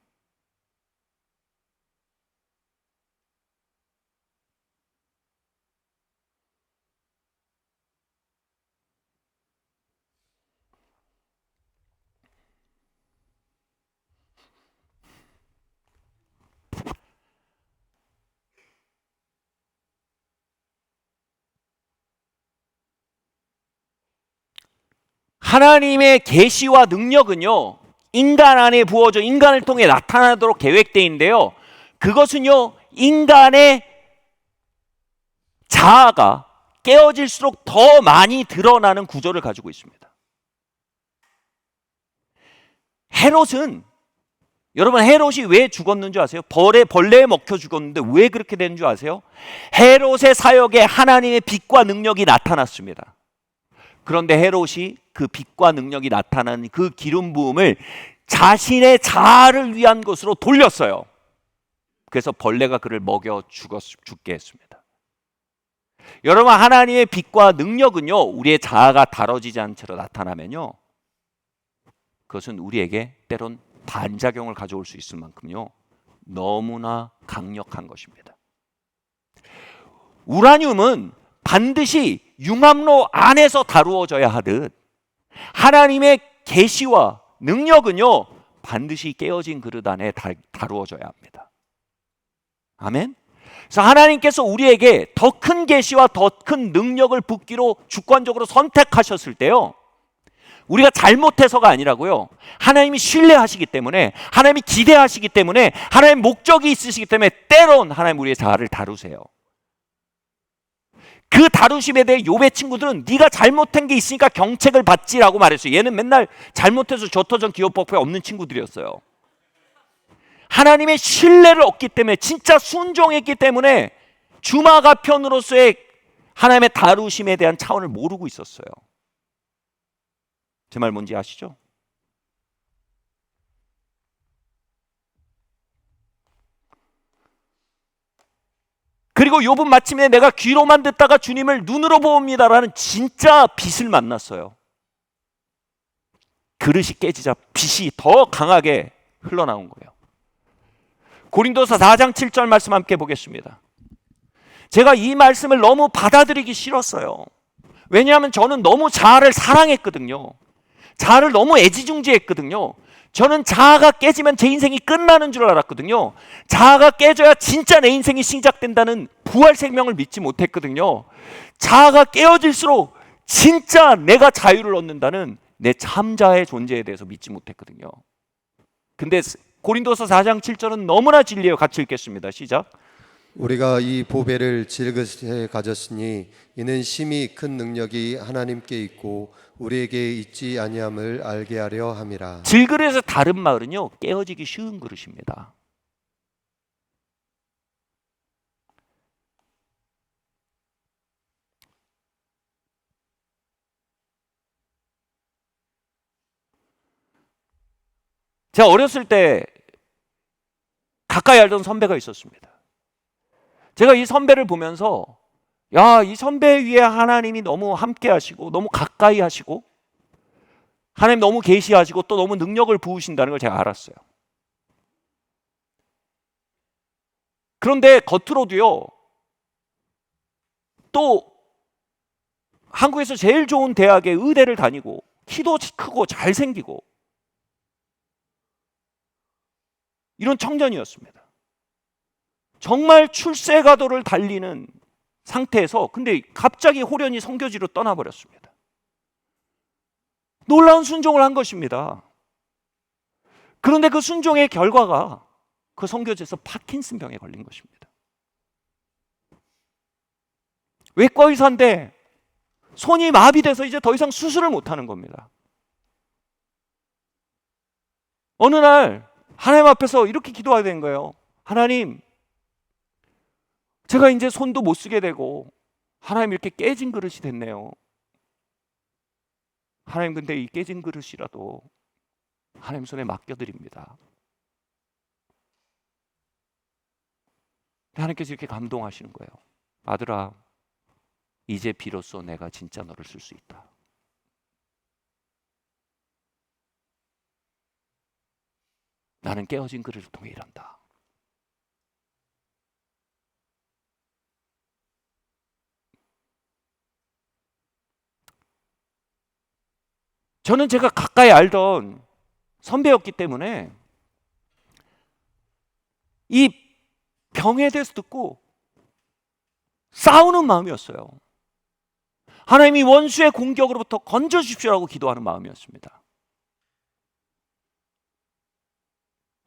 하나님의 계시와 능력은요, 인간 안에 부어져 인간을 통해 나타나도록 계획되어 있는데요, 그것은요, 인간의 자아가 깨어질수록 더 많이 드러나는 구조를 가지고 있습니다. 헤롯은, 여러분, 헤롯이 왜 죽었는 줄 아세요? 벌레에 먹혀 죽었는데 왜 그렇게 되는 줄 아세요? 헤롯의 사역에 하나님의 빛과 능력이 나타났습니다. 그런데 헤롯이 그 빛과 능력이 나타나는 그 기름 부음을 자신의 자아를 위한 것으로 돌렸어요. 그래서 벌레가 그를 먹여 죽게 했습니다. 여러분, 하나님의 빛과 능력은요, 우리의 자아가 다뤄지지 않은 채로 나타나면요, 그것은 우리에게 때론 반작용을 가져올 수 있을 만큼요, 너무나 강력한 것입니다. 우라늄은 반드시 융합로 안에서 다루어져야 하듯 하나님의 계시와 능력은요, 반드시 깨어진 그릇 안에 다루어져야 합니다. 아멘. 그래서 하나님께서 우리에게 더 큰 계시와 더 큰 능력을 붓기로 주권적으로 선택하셨을 때요, 우리가 잘못해서가 아니라고요. 하나님이 신뢰하시기 때문에, 하나님이 기대하시기 때문에, 하나님 목적이 있으시기 때문에 때론 하나님 우리의 자아를 다루세요. 그 다루심에 대해 욥의 친구들은 네가 잘못한 게 있으니까 경책을 받지라고 말했어요. 얘는 맨날 잘못해서 조터전 기업법에 없는 친구들이었어요. 하나님의 신뢰를 얻기 때문에, 진짜 순종했기 때문에 주마가 편으로서의 하나님의 다루심에 대한 차원을 모르고 있었어요. 제 말 뭔지 아시죠? 그리고 욥은 마침내 내가 귀로만 듣다가 주님을 눈으로 보옵니다라는 진짜 빛을 만났어요. 그릇이 깨지자 빛이 더 강하게 흘러나온 거예요. 고린도서 4장 7절 말씀 함께 보겠습니다. 제가 이 말씀을 너무 받아들이기 싫었어요. 왜냐하면 저는 너무 자아를 사랑했거든요. 자아를 너무 애지중지했거든요. 저는 자아가 깨지면 제 인생이 끝나는 줄 알았거든요. 자아가 깨져야 진짜 내 인생이 시작된다는 부활 생명을 믿지 못했거든요. 자아가 깨어질수록 진짜 내가 자유를 얻는다는 내 참자의 존재에 대해서 믿지 못했거든요. 근데 고린도서 4장 7절은 너무나 진리예요. 같이 읽겠습니다. 시작. 우리가 이 보배를 질그릇에 가졌으니 이는 심히 큰 능력이 하나님께 있고 우리에게 있지 아니함을 알게 하려 함이라. 질그릇의 다른 말은요, 깨어지기 쉬운 그릇입니다. 제가 어렸을 때 가까이 알던 선배가 있었습니다. 제가 이 선배를 보면서 야, 이 선배 위에 하나님이 너무 함께 하시고 너무 가까이 하시고 하나님 너무 계시하시고 또 너무 능력을 부으신다는 걸 제가 알았어요. 그런데 겉으로도요, 또 한국에서 제일 좋은 대학에 의대를 다니고 키도 크고 잘생기고 이런 청년이었습니다. 정말 출세가도를 달리는 상태에서 근데 갑자기 호련히 선교지로 떠나버렸습니다. 놀라운 순종을 한 것입니다. 그런데 그 순종의 결과가 그 선교지에서 파킨슨병에 걸린 것입니다. 외과 의사인데 손이 마비돼서 이제 더 이상 수술을 못하는 겁니다. 어느 날 하나님 앞에서 이렇게 기도하게 된 거예요. 하나님, 제가 이제 손도 못 쓰게 되고 하나님 이렇게 깨진 그릇이 됐네요. 하나님, 근데 이 깨진 그릇이라도 하나님 손에 맡겨드립니다. 하나님께서 이렇게 감동하시는 거예요. 아들아, 이제 비로소 내가 진짜 너를 쓸 수 있다. 나는 깨어진 그릇을 통해 일한다. 저는 제가 가까이 알던 선배였기 때문에 이 병에 대해서 듣고 싸우는 마음이었어요. 하나님이 원수의 공격으로부터 건져주십시오라고 기도하는 마음이었습니다.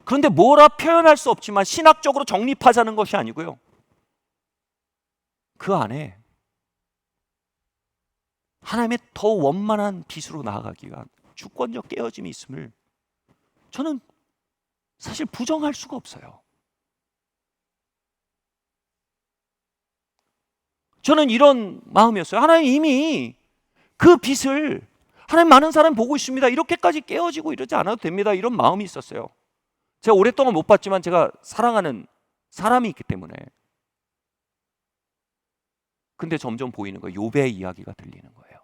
그런데 뭐라 표현할 수 없지만 신학적으로 정립하자는 것이 아니고요, 그 안에 하나님의 더 원만한 빛으로 나아가기 위한 주권적 깨어짐이 있음을 저는 사실 부정할 수가 없어요. 저는 이런 마음이었어요. 하나님 이미 그 빛을 하나님 많은 사람이 보고 있습니다. 이렇게까지 깨어지고 이러지 않아도 됩니다. 이런 마음이 있었어요. 제가 오랫동안 못 봤지만 제가 사랑하는 사람이 있기 때문에. 근데 점점 보이는 거예요. 욥의 이야기가 들리는 거예요.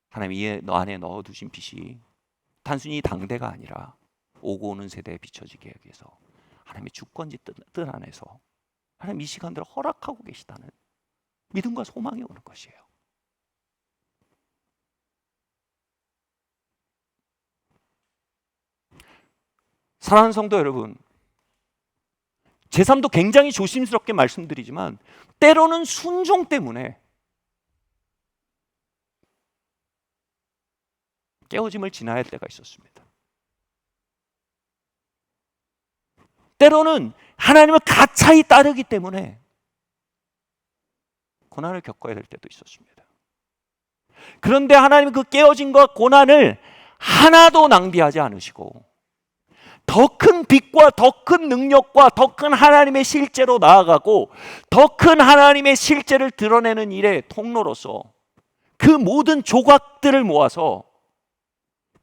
하나님이 너 안에 넣어두신 빛이 단순히 당대가 아니라 오고 오는 세대에 비춰지게 하기 위해서 하나님의 주권지 뜻 안에서 하나님 이 시간들을 허락하고 계시다는 믿음과 소망이 오는 것이에요. 사랑하는 성도 여러분, 제 삶도 굉장히 조심스럽게 말씀드리지만 때로는 순종 때문에 깨어짐을 지나야 할 때가 있었습니다. 때로는 하나님을 가차히 따르기 때문에 고난을 겪어야 될 때도 있었습니다. 그런데 하나님은 그 깨어짐과 고난을 하나도 낭비하지 않으시고 더 큰 빛과 더 큰 능력과 더 큰 하나님의 실제로 나아가고 더 큰 하나님의 실제를 드러내는 일의 통로로서 그 모든 조각들을 모아서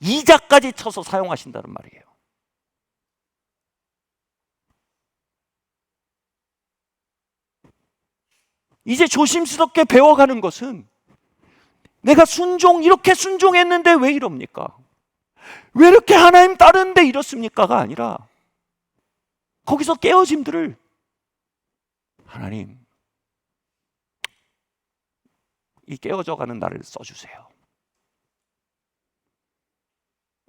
이자까지 쳐서 사용하신다는 말이에요. 이제 조심스럽게 배워가는 것은 내가 이렇게 순종했는데 왜 이럽니까? 왜 이렇게 하나님 따르는데 이렇습니까가 아니라 거기서 깨어짐들을 하나님, 이 깨어져가는 나를 써주세요.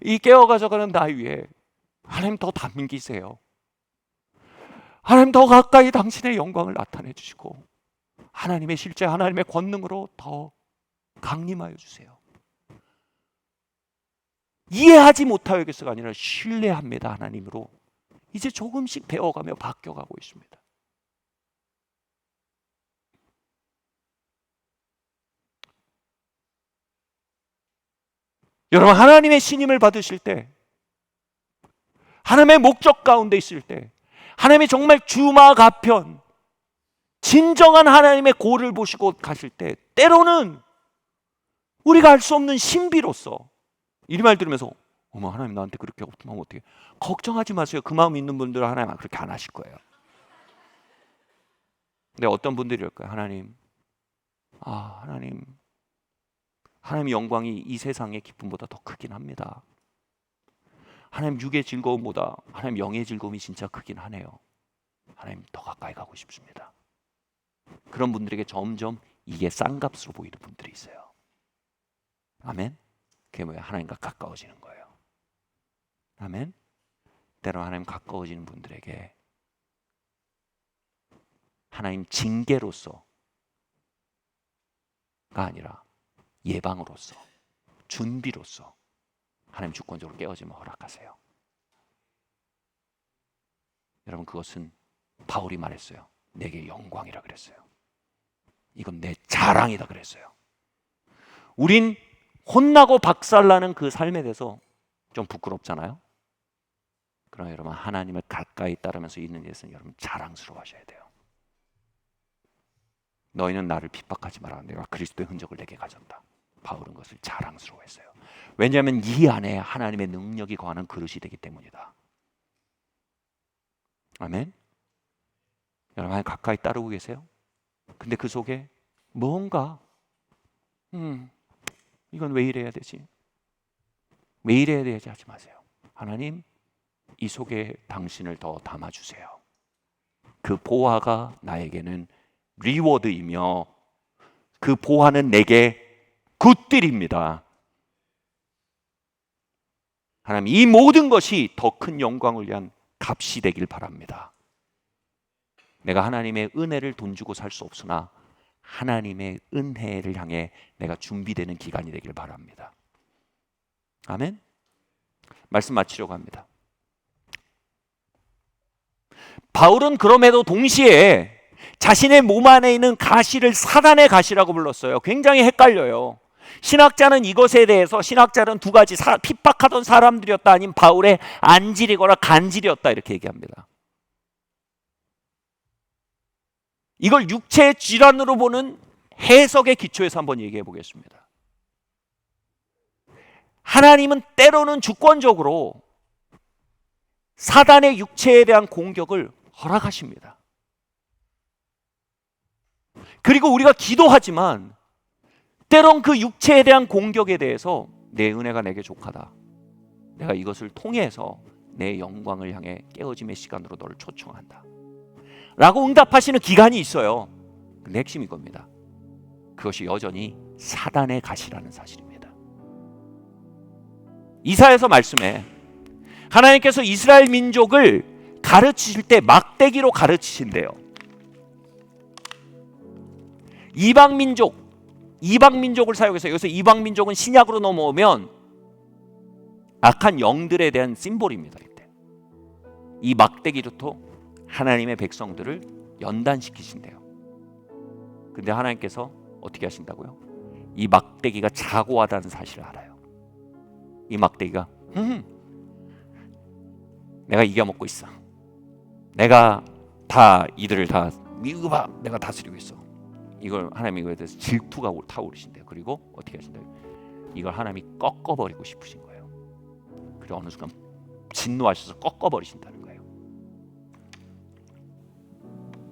이 깨어가져가는 나 위에 하나님 더 담기세요. 하나님 더 가까이 당신의 영광을 나타내 주시고 하나님의 실제, 하나님의 권능으로 더 강림하여 주세요. 이해하지 못하여서가 아니라 신뢰합니다. 하나님으로 이제 조금씩 배워가며 바뀌어가고 있습니다. 여러분, 하나님의 신임을 받으실 때, 하나님의 목적 가운데 있을 때, 하나님의 정말 주마가편 진정한 하나님의 고를 보시고 가실 때, 때로는 우리가 알 수 없는 신비로서 이 말 들으면서 어머, 하나님 나한테 그렇게 하면 어떻게? 걱정하지 마세요. 그 마음 있는 분들은 하나님 그렇게 안 하실 거예요. 근데 어떤 분들이 이럴까요? 하나님, 하나님 영광이 이 세상의 기쁨보다 더 크긴 합니다. 하나님 육의 즐거움보다 하나님 영의 즐거움이 진짜 크긴 하네요. 하나님 더 가까이 가고 싶습니다. 그런 분들에게 점점 이게 싼값으로 보이는 분들이 있어요. 아멘? 그게 뭐예요? 하나님과 가까워지는 거예요. 아멘? 때로 하나님 가까워지는 분들에게 하나님 징계로서가 아니라 예방으로서, 준비로서 하나님 주권적으로 깨어짐을 허락하세요. 여러분, 그것은 바울이 말했어요. 내게 영광이라 그랬어요. 이건 내 자랑이다 그랬어요. 우린 혼나고 박살나는 그 삶에 대해서 좀 부끄럽잖아요. 그러나 여러분, 하나님을 가까이 따르면서 있는 일에서는 여러분 자랑스러워하셔야 돼요. 너희는 나를 핍박하지 마라. 내가 그리스도의 흔적을 내게 가졌다. 바울은 그것을 자랑스러워했어요. 왜냐하면 이 안에 하나님의 능력이 거하는 그릇이 되기 때문이다. 아멘? 여러분, 하나님 가까이 따르고 계세요? 근데 그 속에 뭔가 이건 왜 이래야 되지? 왜 이래야 되지? 하지 마세요. 하나님, 이 속에 당신을 더 담아주세요. 그 보화가 나에게는 리워드이며 그 보화는 내게 굿딜입니다. 하나님, 이 모든 것이 더 큰 영광을 위한 값이 되길 바랍니다. 내가 하나님의 은혜를 돈 주고 살 수 없으나 하나님의 은혜를 향해 내가 준비되는 기간이 되길 바랍니다. 아멘? 말씀 마치려고 합니다. 바울은 그럼에도 동시에 자신의 몸 안에 있는 가시를 사단의 가시라고 불렀어요. 굉장히 헷갈려요. 신학자는 이것에 대해서 신학자는 두 가지, 핍박하던 사람들이었다, 아니면 바울의 안질이거나 간질이었다, 이렇게 얘기합니다. 이걸 육체의 질환으로 보는 해석의 기초에서 한번 얘기해 보겠습니다. 하나님은 때로는 주권적으로 사단의 육체에 대한 공격을 허락하십니다. 그리고 우리가 기도하지만 때론 그 육체에 대한 공격에 대해서 내 은혜가 내게 족하다, 내가 이것을 통해서 내 영광을 향해 깨어짐의 시간으로 너를 초청한다 라고 응답하시는 기간이 있어요. 근데 핵심이 이겁니다. 그것이 여전히 사단의 가시라는 사실입니다. 이사야서 말씀에 하나님께서 이스라엘 민족을 가르치실 때 막대기로 가르치신대요. 이방 민족을 사용해서, 여기서 이방 민족은 신약으로 넘어오면 악한 영들에 대한 심볼입니다. 이때 이 막대기로부터 하나님의 백성들을 연단시키신대요. 근데 하나님께서 어떻게 하신다고요? 이 막대기가 자고하다는 사실을 알아요. 이 막대기가 내가 이겨먹고 있어. 내가 다 이들을 다 미우바 내가 다스리고 있어. 이걸 하나님이 이거에 대해서 질투가 타오르신대요. 그리고 어떻게 하신대요? 이걸 하나님이 꺾어버리고 싶으신 거예요. 그리고 어느 순간 진노하셔서 꺾어버리신다는 거예요.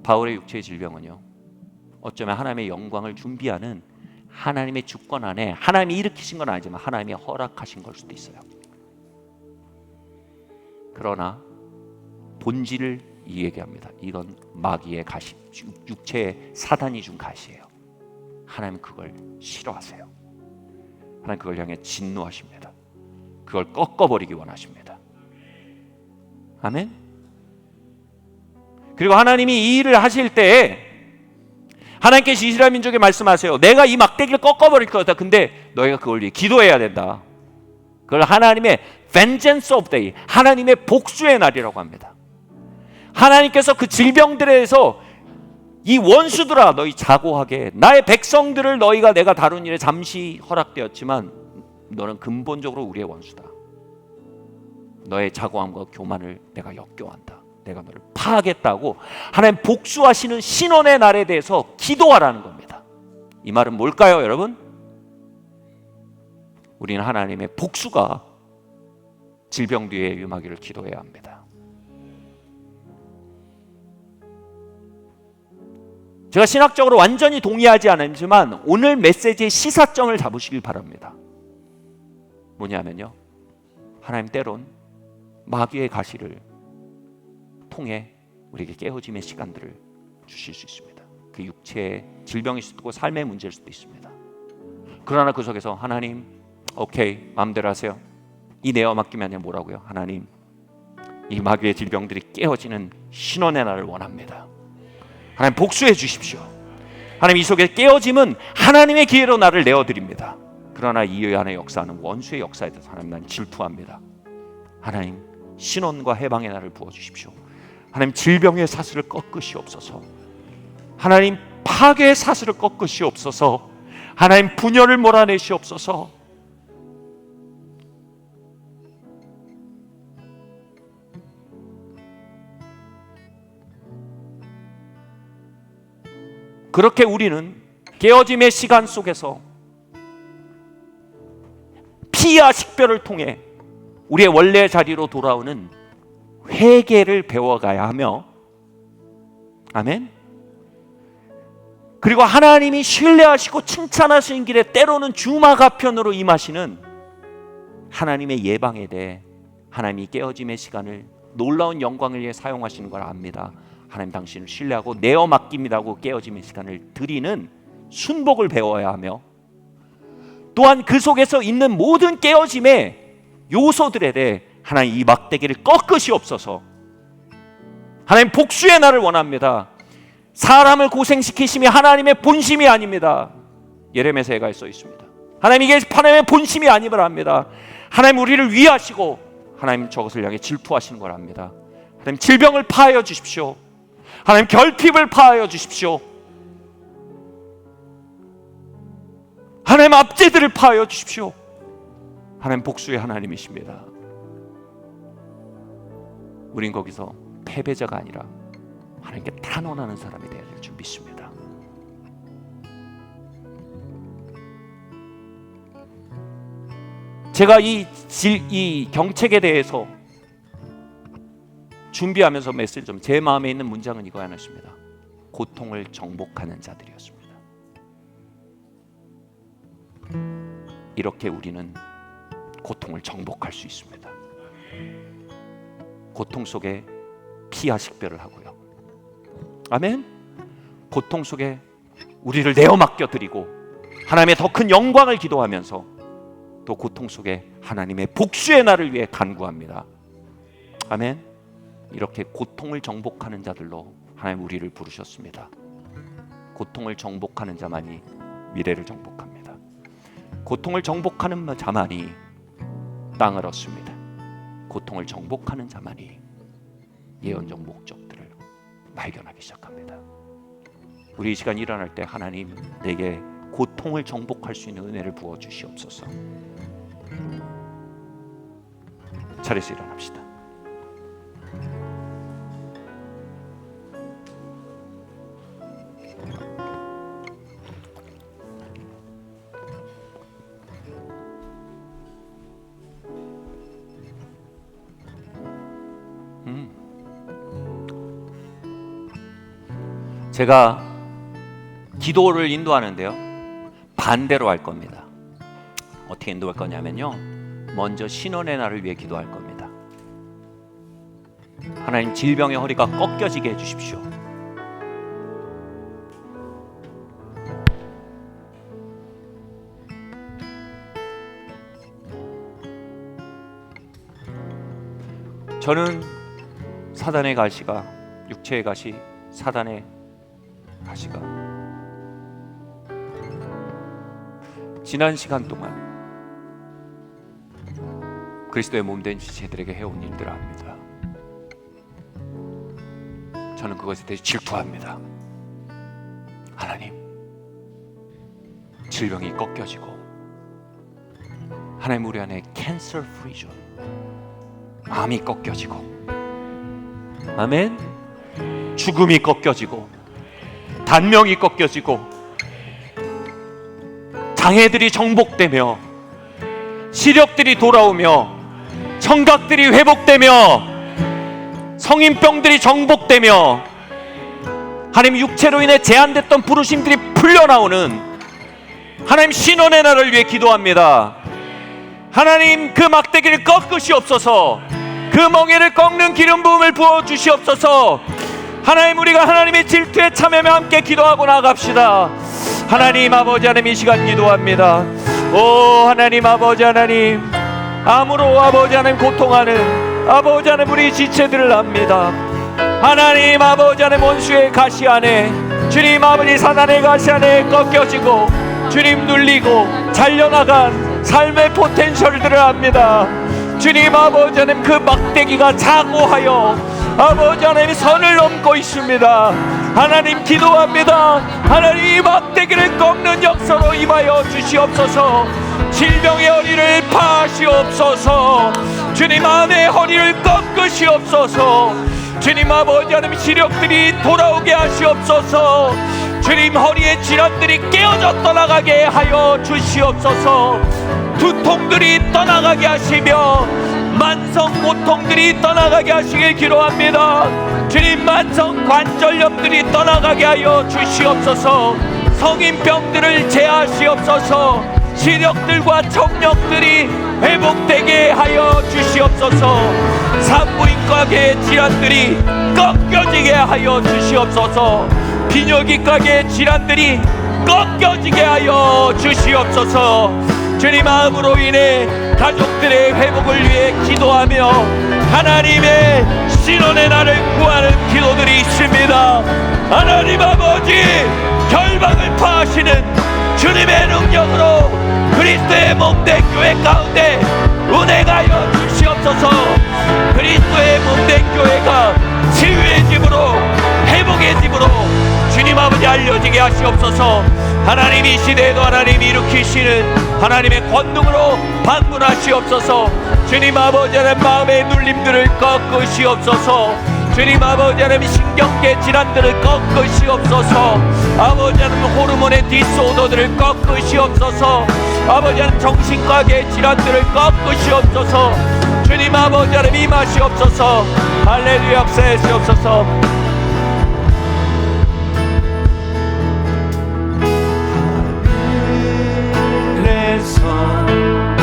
바울의 육체의 질병은요, 어쩌면 하나님의 영광을 준비하는 하나님의 주권 안에 하나님이 일으키신 건 아니지만 하나님이 허락하신 걸 수도 있어요. 그러나 본질을 얘기합니다. 이건 마귀의 가시, 육체의 사단이 준 가시예요. 하나님 그걸 싫어하세요. 하나님 그걸 향해 진노하십니다. 그걸 꺾어버리기 원하십니다. 아멘. 그리고 하나님이 이 일을 하실 때 하나님께서 이스라엘 민족에 말씀하세요. 내가 이 막대기를 꺾어버릴 거다. 근데 너희가 그걸 위해 기도해야 된다. 그걸 하나님의 vengeance of day, 하나님의 복수의 날이라고 합니다. 하나님께서 그 질병들에 대해서 이 원수들아 너희 자고하게, 나의 백성들을 너희가 내가 다룬 일에 잠시 허락되었지만 너는 근본적으로 우리의 원수다. 너의 자고함과 교만을 내가 역겨워한다. 내가 너를 파하겠다고 하나님 복수하시는 신원의 날에 대해서 기도하라는 겁니다. 이 말은 뭘까요, 여러분? 우리는 하나님의 복수가 질병 뒤에 임하기를 기도해야 합니다. 제가 신학적으로 완전히 동의하지 않지만 오늘 메시지의 시사점을 잡으시길 바랍니다. 뭐냐면요, 하나님 때론 마귀의 가시를 통해 우리에게 깨어짐의 시간들을 주실 수 있습니다. 그 육체의 질병일 수도 있고 삶의 문제일 수도 있습니다. 그러나 그 속에서 하나님, 오케이, 마음대로 하세요. 이 내어 맡기면 아니라 뭐라고요? 하나님, 이 마귀의 질병들이 깨어지는 신원의 날을 원합니다. 하나님 복수해 주십시오. 하나님 이 속에 깨어짐은 하나님의 기회로 나를 내어드립니다. 그러나 이 안에 역사하는 원수의 역사에 대해서 하나님 난 질투합니다. 하나님 신원과 해방의 날을 부어주십시오. 하나님 질병의 사슬을 꺾으시옵소서. 하나님 파괴의 사슬을 꺾으시옵소서. 하나님 분열을 몰아내시옵소서. 그렇게 우리는 깨어짐의 시간 속에서 피와 식별을 통해 우리의 원래 자리로 돌아오는 회개를 배워가야 하며, 아멘. 그리고 하나님이 신뢰하시고 칭찬하시는 길에 때로는 주마가편으로 임하시는 하나님의 예방에 대해 하나님이 깨어짐의 시간을 놀라운 영광을 위해 사용하시는 걸 압니다. 하나님 당신을 신뢰하고 내어 맡깁니다고 깨어짐의 시간을 드리는 순복을 배워야 하며, 또한 그 속에서 있는 모든 깨어짐의 요소들에 대해 하나님 이 막대기를 꺾으시옵소서. 하나님 복수의 날을 원합니다. 사람을 고생시키심이 하나님의 본심이 아닙니다. 예레미야서에 가 써 있습니다. 하나님 이게 하나님의 본심이 아님을 압니다. 하나님 우리를 위하시고 하나님 저것을 향해 질투하시는 걸 압니다. 하나님 질병을 파하여 주십시오. 하나님 결핍을 파하여 주십시오. 하나님 압제들을 파하여 주십시오. 하나님 복수의 하나님이십니다. 우린 거기서 패배자가 아니라 하나님께 탄원하는 사람이 되어야 될 줄 믿습니다. 제가 이 경책에 대해서 준비하면서 메시지 좀 제 마음에 있는 문장은 이거 하나였습니다. 고통을 정복하는 자들이었습니다. 이렇게 우리는 고통을 정복할 수 있습니다. 고통 속에 피와 식별을 하고요. 아멘. 고통 속에 우리를 내어 맡겨드리고 하나님의 더 큰 영광을 기도하면서 또 고통 속에 하나님의 복수의 날을 위해 간구합니다. 아멘. 이렇게 고통을 정복하는 자들로 하나님 우리를 부르셨습니다. 고통을 정복하는 자만이 미래를 정복합니다. 고통을 정복하는 자만이 땅을 얻습니다. 고통을 정복하는 자만이 예언적 목적들을 발견하기 시작합니다. 우리 이 시간 일어날 때 하나님 내게 고통을 정복할 수 있는 은혜를 부어 주시옵소서. 자리에서 일어납시다. 제가 기도를 인도하는데요, 반대로 할 겁니다. 어떻게 인도할 거냐면요, 먼저 신원의 날을 위해 기도할 겁니다. 하나님, 질병의 허리가 꺾여지게 해주십시오. 저는 사단의 가시가, 육체의 가시, 사단의 가시가 지난 시간 동안 그리스도의 몸된 지체들에게 해온 일들을 압니다. 저는 그것에 대해 질투합니다. 하나님, 질병이 꺾여지고, 하나님 우리 안에 캔서 프리존, 암이 꺾여지고, 아멘, 죽음이 꺾여지고, 단명이 꺾여지고, 장애들이 정복되며, 시력들이 돌아오며, 청각들이 회복되며, 성인병들이 정복되며, 하나님 육체로 인해 제한됐던 부르심들이 풀려나오는 하나님 신원의 날을 위해 기도합니다. 하나님, 그 막대기를 꺾으시옵소서. 그 멍에를 꺾는 기름 부음을 부어 주시옵소서. 하나님, 우리가 하나님의 질투에 참여하며 함께 기도하고 나갑시다. 하나님 아버지, 하나님 이 시간 기도합니다. 오 하나님 아버지, 하나님 암으로 아버지 하나님 고통하는 아버지 하나님 우리 지체들을 압니다. 하나님 아버지 하나님 원수의 가시 안에, 주님 아버지 사단의 가시 안에 꺾여지고, 주님 눌리고 잘려나간 삶의 포텐셜들을 압니다. 주님 아버지 하나님 그 막대기가 자고하여 아버지 하나님 선을 넘고 있습니다. 하나님 기도합니다. 하나님 이 막대기를 꺾는 역사로 임하여 주시옵소서. 질병의 허리를 파시옵소서. 주님 암의 허리를 꺾으시옵소서. 주님 아버지 하나님 시력들이 돌아오게 하시옵소서. 주님 허리의 질환들이 깨어져 떠나가게 하여 주시옵소서. 두통들이 떠나가게 하시며 만성 고통들이 떠나가게 하시길 기도합니다. 주님 만성 관절염들이 떠나가게 하여 주시옵소서. 성인병들을 제하시옵소서. 시력들과 청력들이 회복되게 하여 주시옵소서. 산부인과계의 질환들이 꺾여지게 하여 주시옵소서. 비뇨기과계의 질환들이 꺾여지게 하여 주시옵소서. 주님 마음으로 인해 가족들의 회복을 위해 기도하며 하나님의 신원의 날을 구하는 기도들이 있습니다. 하나님 아버지, 결박을 파하시는 주님의 능력으로 그리스도의 몸된 교회 가운데 은혜가여 주시옵소서. 그리스도의 몸된 교회가 치유의 집으로, 회복의 집으로 주님 아버지 알려지게 하시옵소서. 하나님 이 시대에도 하나님이 일으키시는 하나님의 권능으로 방문하시옵소서. 주님 아버지 하나님 마음의 눌림들을 꺾으시옵소서. 주님 아버지 하나님 신경계 질환들을 꺾으시옵소서. 아버지 하나님 호르몬의 디스오더들을 꺾으시옵소서. 아버지 하나님 정신과계 질환들을 꺾으시옵소서. 주님 아버지 하나님 임하시옵소서. 할렐루야 역사하시옵소서.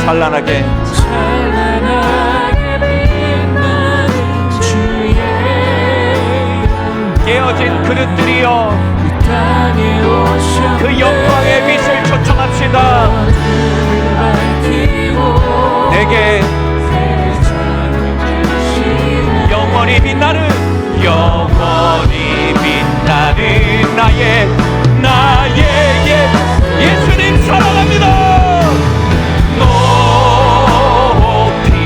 찬란하게 빛나는 주의 깨어진 그릇들이여 그 영광의 빛을 초청합시다. 내게 영원히 빛나는 나의 예수님 사랑합니다. 높이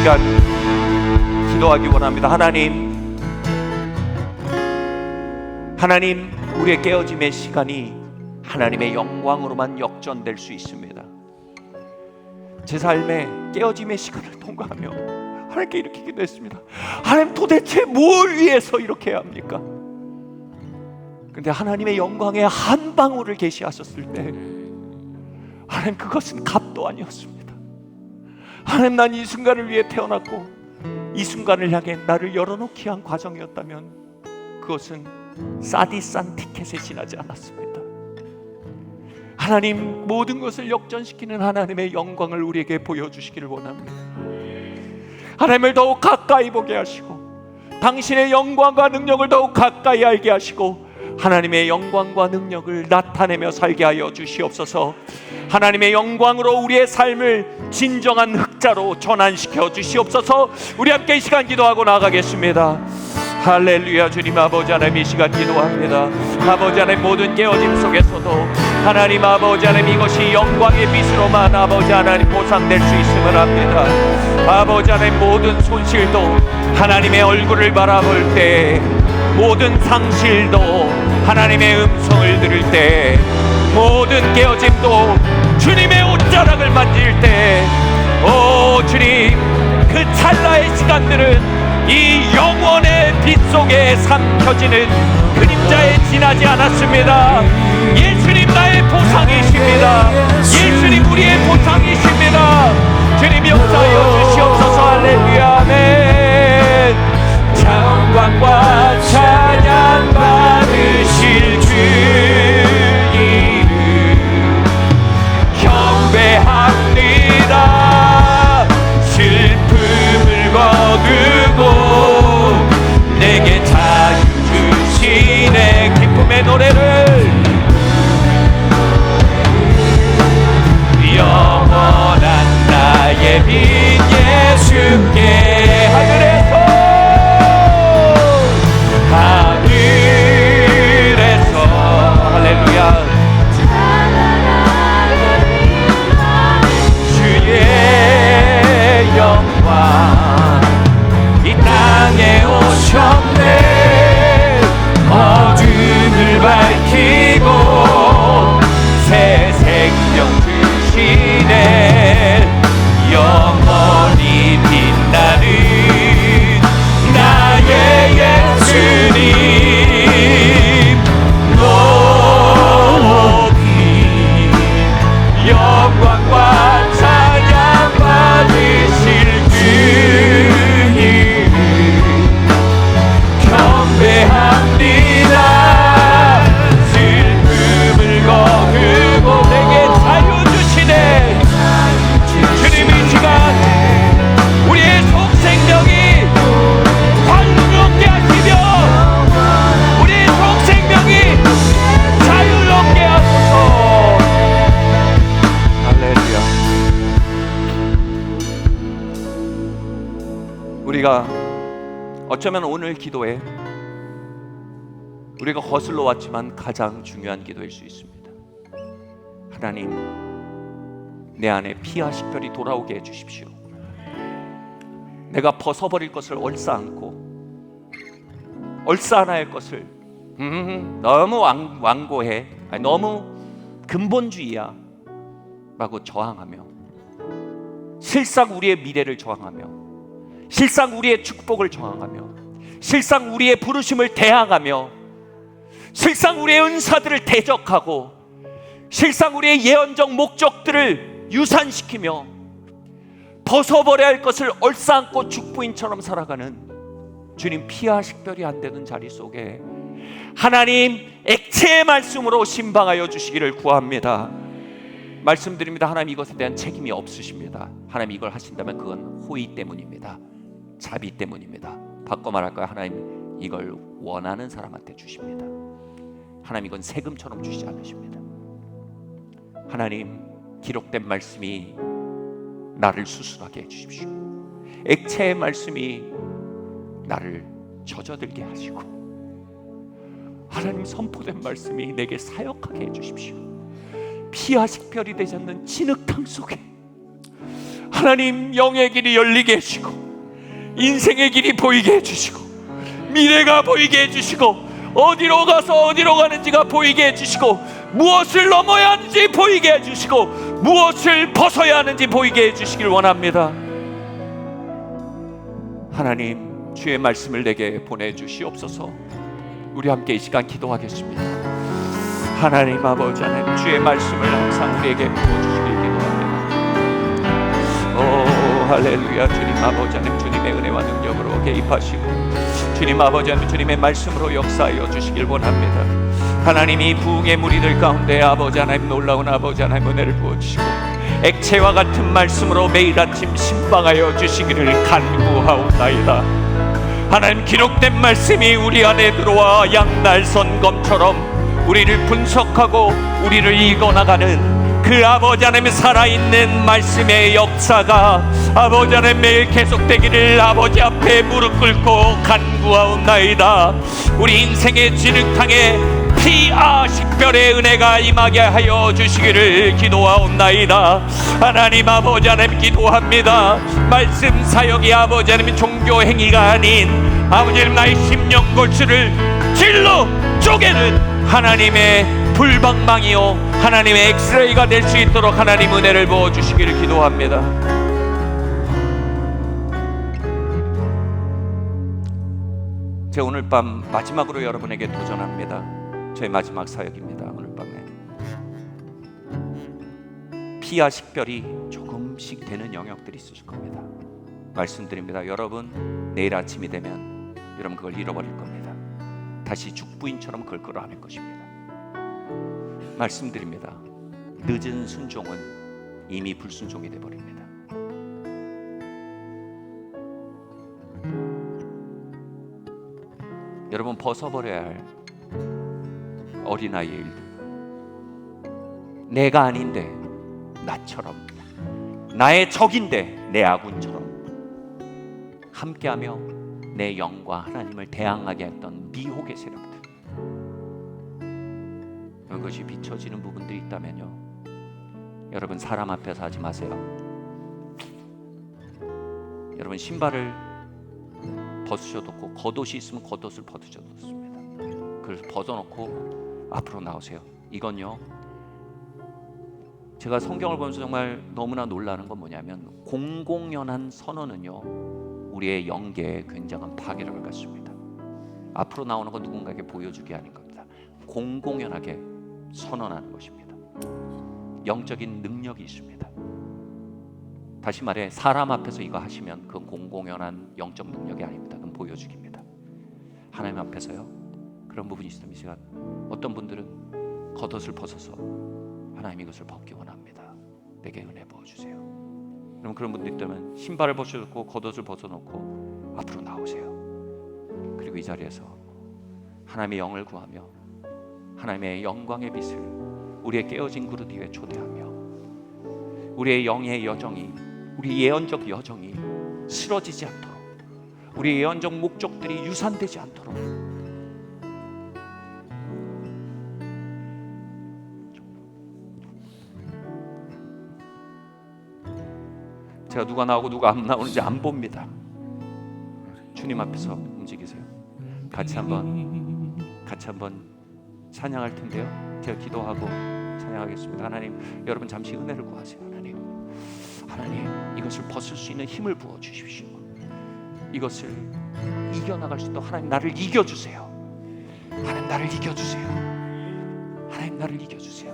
시간 기도하기 원합니다. 하나님, 우리의 깨어짐의 시간이 하나님의 영광으로만 역전될 수 있습니다. 제 삶에 깨어짐의 시간을 통과하며 하나님께 이렇게 기도했습니다. 하나님, 도대체 뭘 위해서 이렇게 해야 합니까? 근데 하나님의 영광의 한 방울을 계시하셨을 때 하나님, 그것은 값도 아니었습니다. 하나님, 난 이 순간을 위해 태어났고 이 순간을 향해 나를 열어놓기 위한 과정이었다면 그것은 싸디싼 티켓에 지나지 않았습니다. 하나님, 모든 것을 역전시키는 하나님의 영광을 우리에게 보여주시기를 원합니다. 하나님을 더욱 가까이 보게 하시고 당신의 영광과 능력을 더욱 가까이 알게 하시고 하나님의 영광과 능력을 나타내며 살게 하여 주시옵소서. 하나님의 영광으로 우리의 삶을 진정한 흑자로 전환시켜 주시옵소서. 우리 함께 이 시간 기도하고 나가겠습니다. 할렐루야. 주님 아버지 하나님, 이 시간 기도합니다. 아버지 하나님, 모든 깨어짐 속에서도 하나님 아버지 하나님, 이것이 영광의 빛으로만 아버지 하나님 보상될 수 있음을 압니다. 아버지 하나님, 모든 손실도 하나님의 얼굴을 바라볼 때, 모든 상실도 하나님의 음성을 들을 때, 모든 깨어짐도 주님의 옷자락을 만질 때, 오 주님, 그 찰나의 시간들은 이 영원의 빛 속에 삼켜지는 그림자에 지나지 않았습니다. 예수님 나의 보상이십니다. 예수님 우리의 보상이십니다. 주님 역사하여 주시옵소서. 할렐루야. 아멘. 영광과 찬양 받으실 주님 경배합니다. 슬픔을 거두고 내게 자유 주시네. 기쁨의 노래를 영원한 나의 빛 예수께 하늘에서 할렐루야. 주의 영광 이 땅에 오셨네. 어둠을 밝히고 새 생명 주시네. 영원히 빛나는 나의 예수님 높이 영광과 찬양 받으실 주님 경배합니다. 슬픔을 거두고 내게 자유 주시네. 주님, 이 시간 우리의 속생명이 활로롭게 하시며 우리의 속생명이 자유롭게 하소서. 할렐루야. 우리가 어쩌면 오늘 기도에 우리가 거슬러 왔지만 가장 중요한 기도일 수 있습니다. 하나님, 내 안에 피와 식별이 돌아오게 해주십시오. 내가 벗어버릴 것을 얼싸안아야 할 것을 너무 완고해, 너무 근본주의야 라고 저항하며, 실상 우리의 미래를 저항하며, 실상 우리의 축복을 저항하며, 실상 우리의 부르심을 대항하며, 실상 우리의 은사들을 대적하고, 실상 우리의 예언적 목적들을 유산시키며 벗어버려야 할 것을 얼싸안고 죽부인처럼 살아가는 주님, 피와 식별이 안 되는 자리 속에 하나님 액체의 말씀으로 신방하여 주시기를 구합니다. 말씀드립니다. 하나님 이것에 대한 책임이 없으십니다. 하나님 이걸 하신다면 그건 호의 때문입니다. 자비 때문입니다. 바꿔 말할까요? 하나님 이걸 원하는 사람한테 주십니다. 하나님 이건 세금처럼 주시지 않으십니다. 하나님 기록된 말씀이 나를 수술하게 해주십시오. 액체의 말씀이 나를 젖어들게 하시고, 하나님 선포된 말씀이 내게 사역하게 해주십시오. 피와 식별이 되지 않는 진흙탕 속에 하나님 영의 길이 열리게 해주시고 인생의 길이 보이게 해주시고 미래가 보이게 해주시고 어디로 가서 어디로 가는지가 보이게 해주시고 무엇을 넘어야 하는지 보이게 해주시고 무엇을 벗어야 하는지 보이게 해주시길 원합니다. 하나님 주의 말씀을 내게 보내주시옵소서. 우리 함께 이 시간 기도하겠습니다. 하나님 아버지 하나님 주의 말씀을 항상 우리에게 부어주시길 기도합니다. 오 할렐루야. 주님 아버지 하나님 주님의 은혜와 능력으로 개입하시고 주님 아버지 하나님 주님의 말씀으로 역사하여 주시길 원합니다. 하나님이 부흥의 무리들 가운데 아버지 하나님 놀라운 아버지 하나님 은혜를 부어주시고 액체와 같은 말씀으로 매일 아침 신방하여 주시기를 간구하옵나이다. 하나님 기록된 말씀이 우리 안에 들어와 양날선 검처럼 우리를 분석하고 우리를 이겨나가는 그 아버지 하나님의 살아있는 말씀의 역사가 아버지 하나님 매일 계속되기를 아버지 앞에 무릎 꿇고 간구하옵나이다. 우리 인생의 진흙탕에 피와 식별의 은혜가 임하게 하여 주시기를 기도하옵나이다. 하나님 아버지 하나님 기도합니다. 말씀 사역이 아버지 하나님 종교 행위가 아닌 아버지 하나님 나의 심령 골수를 질러 쪼개는 하나님의 불방망이요 하나님의 엑스레이가 될 수 있도록 하나님 은혜를 부어주시기를 기도합니다. 제 오늘 밤 마지막으로 여러분에게 도전합니다. 저의 마지막 사역입니다. 오늘 밤에 피와 식별이 조금씩 되는 영역들이 있으실 겁니다. 말씀드립니다. 여러분 내일 아침이 되면 여러분 그걸 잃어버릴 겁니다. 다시 죽부인처럼 그걸 끌어안을 것입니다. 말씀드립니다. 늦은 순종은 이미 불순종이 되어버립니다. 여러분 벗어버려야 할 어린아이의 일들, 내가 아닌데 나처럼, 나의 적인데 내 아군처럼 함께하며 내 영과 하나님을 대항하게 했던 미혹의 세력들, 이런 것이 비춰지는 부분들이 있다면요, 여러분 사람 앞에서 하지 마세요. 여러분 신발을 벗으셔도 좋고 겉옷이 있으면 겉옷을 벗으셔도 좋습니다. 그걸 벗어놓고 앞으로 나오세요. 이건요, 제가 성경을 보면서 정말 너무나 놀라는 건 뭐냐면 공공연한 선언은요 우리의 영계에 굉장한 파괴력을 갖습니다. 앞으로 나오는 건 누군가에게 보여주기 아닌 겁니다. 공공연하게 선언하는 것입니다. 영적인 능력이 있습니다. 다시 말해 사람 앞에서 이거 하시면 그건 공공연한 영적 능력이 아닙니다. 그건 보여주기입니다. 하나님 앞에서요 그런 부분이 있으면 이 시간 어떤 분들은 겉옷을 벗어서 하나님 이것을 벗기 원합니다. 내게 은혜 부어주세요. 그럼 그런 분들 있다면 신발을 벗어놓고 겉옷을 벗어놓고 앞으로 나오세요. 그리고 이 자리에서 하나님의 영을 구하며 하나님의 영광의 빛을 우리의 깨어진 그릇 위에 초대하며 우리의 영의 여정이, 우리 예언적 여정이 쓰러지지 않도록, 우리 예언적 목적들이 유산되지 않도록 제가 누가 나오고 누가 안 나오는지 안 봅니다. 주님 앞에서 움직이세요. 같이 한번 찬양할 텐데요. 제가 기도하고 찬양하겠습니다. 하나님, 여러분 잠시 은혜를 구하세요. 하나님, 이것을 벗을 수 있는 힘을 부어 주십시오. 이것을 이겨나갈 수 있도록 하나님 나를 이겨주세요. 하나님 나를 이겨주세요. 하나님 나를 이겨주세요.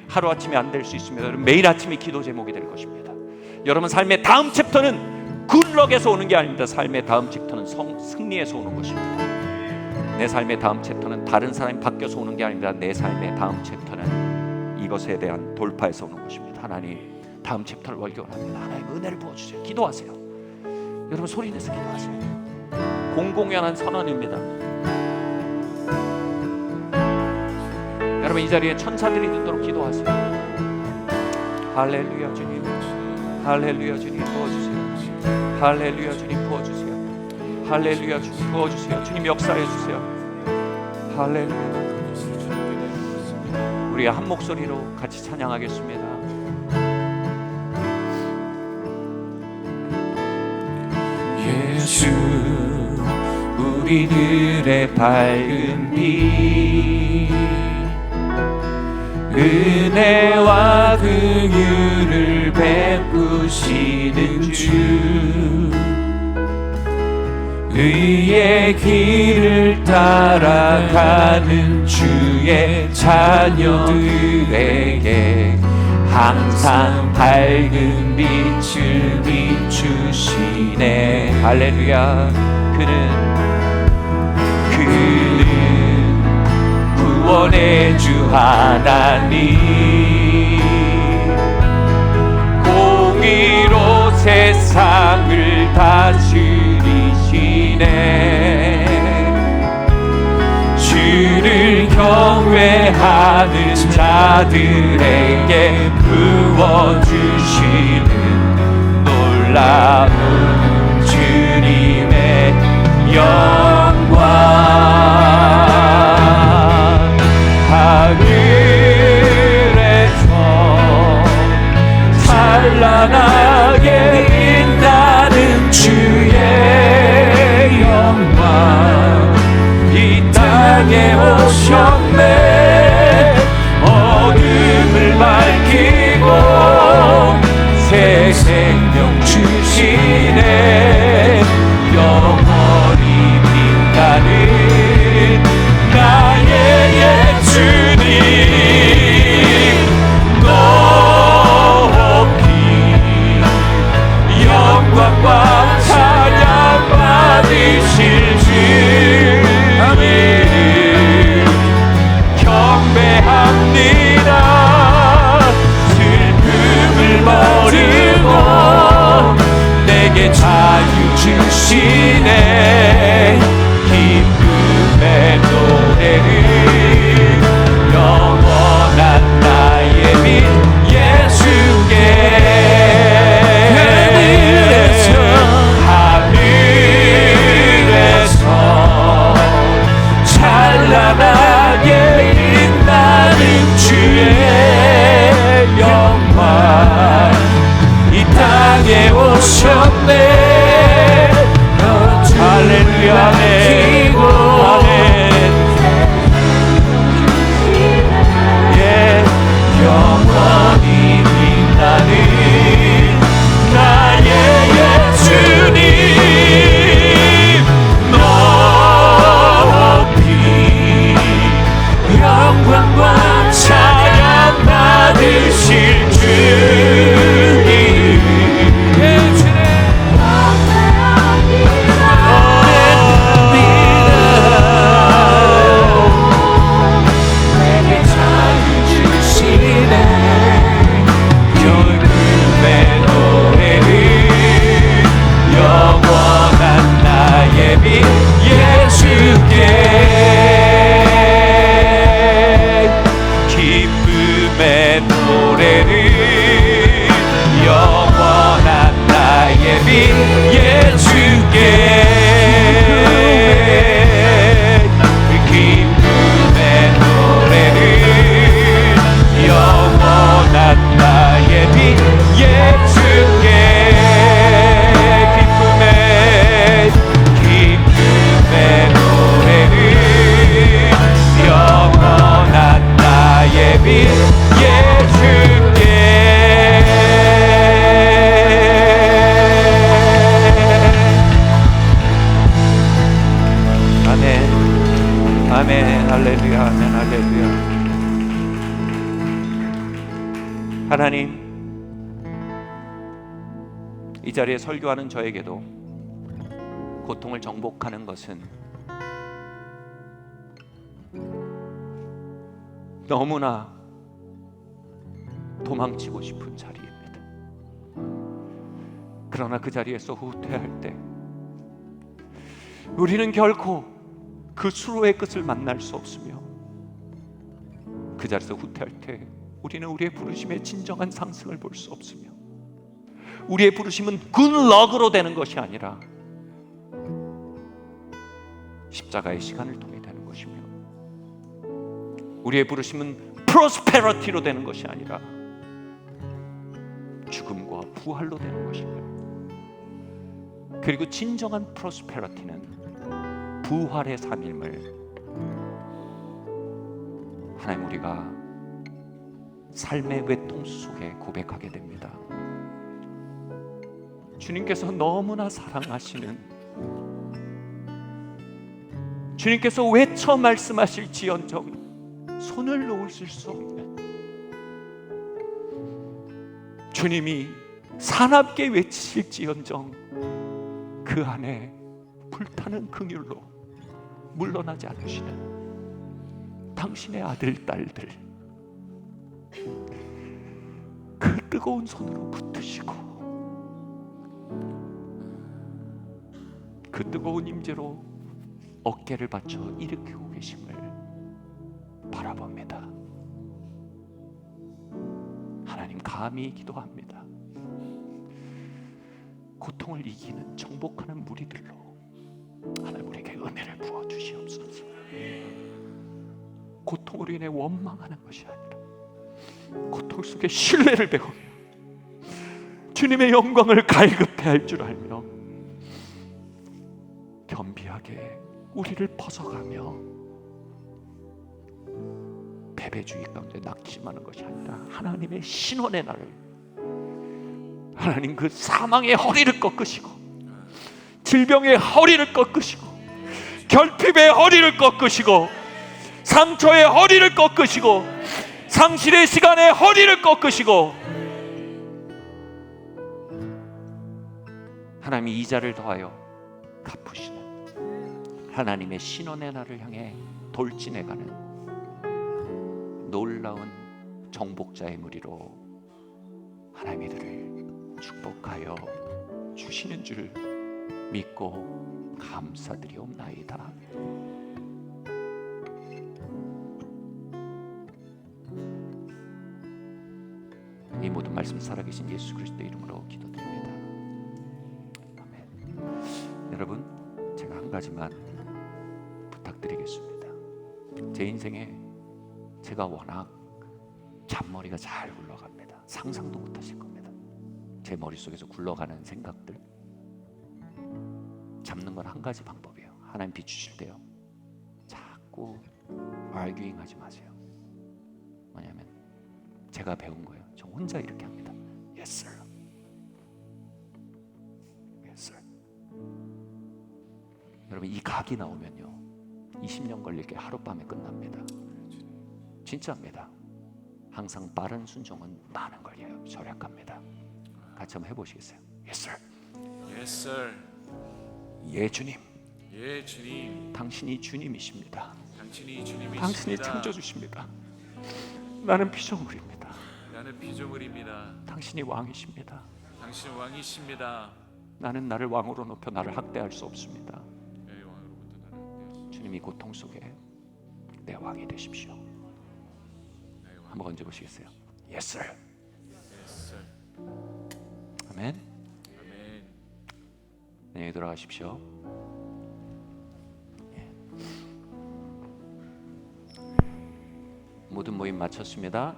하루아침에 안 될 수 있습니다. 여러분 매일 아침이 기도 제목이 될 것입니다. 여러분 삶의 다음 챕터는 굿럭에서 오는 게 아닙니다. 삶의 다음 챕터는 승리에서 오는 것입니다. 내 삶의 다음 챕터는 다른 사람이 바뀌어서 오는 게 아닙니다. 내 삶의 다음 챕터는 이것에 대한 돌파에서 오는 것입니다. 하나님, 다음 챕터를 열기 원합니다. 하나님 은혜를 부어주세요. 기도하세요. 여러분 소리내서 기도하세요. 공공연한 선언입니다. 여러분 이 자리에 천사들이 듣도록 기도하세요. 할렐루야 주님, 할렐루야 주님 부어주세요. 할렐루야 주님 부어주세요. 할렐루야 주님 부어주세요. 주님 역사해 주세요. 할렐루야. 우리 한 목소리로 같이 찬양하겠습니다. 주 우리들의 밝은 빛 은혜와 긍휼을 베푸시는 주 의의 길을 따라가는 주의 자녀들에게 항상 밝은 빛을 비추시네. 할렐루야. 그는 구원의 주 하나님 공의로 세상을 다스리시네. 주를 경외하는 자들에게 부어주시는 놀라운 주님의 영광 하늘에서 찬란하게 빛나는 주의 영광 이 땅에 오셨네. 어둠을 밝히고 새 생명 주시네. 영원히 빛나는 나의 예수님 높이 영광과 찬양 받으실 주 아멘. 경배합니다. 슬픔을 버리고 내게 자유 주시네. 기쁨의 노래를 영원한 나의 빛 예수께 하늘에서 찬란하게 빛나는 주의 영광 이 땅에 오셨네. 할렐루야. 아멘. 예, 영원히 빛나는 나의 예수님 높이 영광과 찬양 받으실 주님 기쁨의 노래를 영원한 나의 빛 예수께 기쁨의 노래를 영원한 나의 빛 예수께 기쁨의 노래를 영원한 나의 빛 예수께 아멘 아멘 할렐루야 아멘 할렐루야. 하나님 이 자리에 설교하는 저에게도 고통을 정복하는 것은 너무나 도망치고 싶은 자리입니다. 그러나 그 자리에서 후퇴할 때 우리는 결코 그 수로의 끝을 만날 수 없으며 그 자리에서 후퇴할 때 우리는 우리의 부르심의 진정한 상승을 볼 수 없으며 우리의 부르심은 굿럭으로 되는 것이 아니라 십자가의 시간을 통해 되는 것이며 우리의 부르심은 프로스페러티로 되는 것이 아니라 죽음과 부활로 되는 것이며 그리고 진정한 프로스페러티는 부활의 삶임을 하나님 우리가 삶의 외통수 속에 고백하게 됩니다. 주님께서 너무나 사랑하시는, 주님께서 외쳐 말씀하실지언정 손을 놓으실 수 없는, 주님이 사납게 외치실지언정 그 안에 불타는 긍휼로 물러나지 않으시는 당신의 아들, 딸들, 그 뜨거운 손으로 붙드시고 그 뜨거운 임재로 어깨를 받쳐 일으키고 계심을 바라봅니다. 하나님, 감히 기도합니다. 고통을 이기는 정복하는 무리들로 하나님 우리에게 은혜를 부어주시옵소서. 고통으로 인해 원망하는 것이 아니라 고통 속에 신뢰를 배우며 주님의 영광을 갈급해 할 줄 알며 겸비하게 우리를 벗어가며 패배주의 가운데 낙심하는 것이 아니라 하나님의 신원의 날을, 하나님 그 사망의 허리를 꺾으시고 질병의 허리를 꺾으시고 결핍의 허리를 꺾으시고 상처의 허리를 꺾으시고 상실의 시간의 허리를 꺾으시고 하나님이 이자를 더하여 갚으시는 하나님의 신원의 날을 향해 돌진해가는 놀라운 정복자의 무리로 하나님 이들을 축복하여 주시는 줄 믿고 감사드리옵나이다. 이 모든 말씀 살아계신 예수 그리스도의 이름으로 기도드립니다. 아멘. 여러분, 제가 한 가지만 부탁드리겠습니다. 제 인생에 제가 워낙 잔머리가 잘 굴러갑니다. 상상도 못하실 겁니다. 제 머릿속에서 굴러가는 생각들 잡는 건 한 가지 방법이에요. 하나님 비추실 때요, 자꾸 arguing 하지 마세요. 뭐냐면 제가 배운 거예요. 저 혼자 이렇게 합니다. Yes sir, yes sir. 여러분, 이 각이 나오면요 20년 걸릴 게 하룻밤에 끝납니다. 진짜입니다. 항상 빠른 순종은 많은 걸 절약합니다. 같이 한번 해보시겠어요? Yes sir, Yes, sir. 예 주님, 예, 주님. 당신이 주님이십니다. 당신이 주님이십니다. 당신이 창조주십니다. 나는 피조물입니다. 나는 피조물입니다. 당신이 왕이십니다. 당신은 왕이십니다. 나는 나를 왕으로 높여 나를 학대할 수 없습니다. 예, 왕으로부터 나를 주님이 고통 속에 내 왕이 되십시오. 한번 얹어보시겠어요? Yes sir. Yes, sir. 아멘. 아멘. 안녕히 돌아가십시오. 예. 모든 모임 마쳤습니다.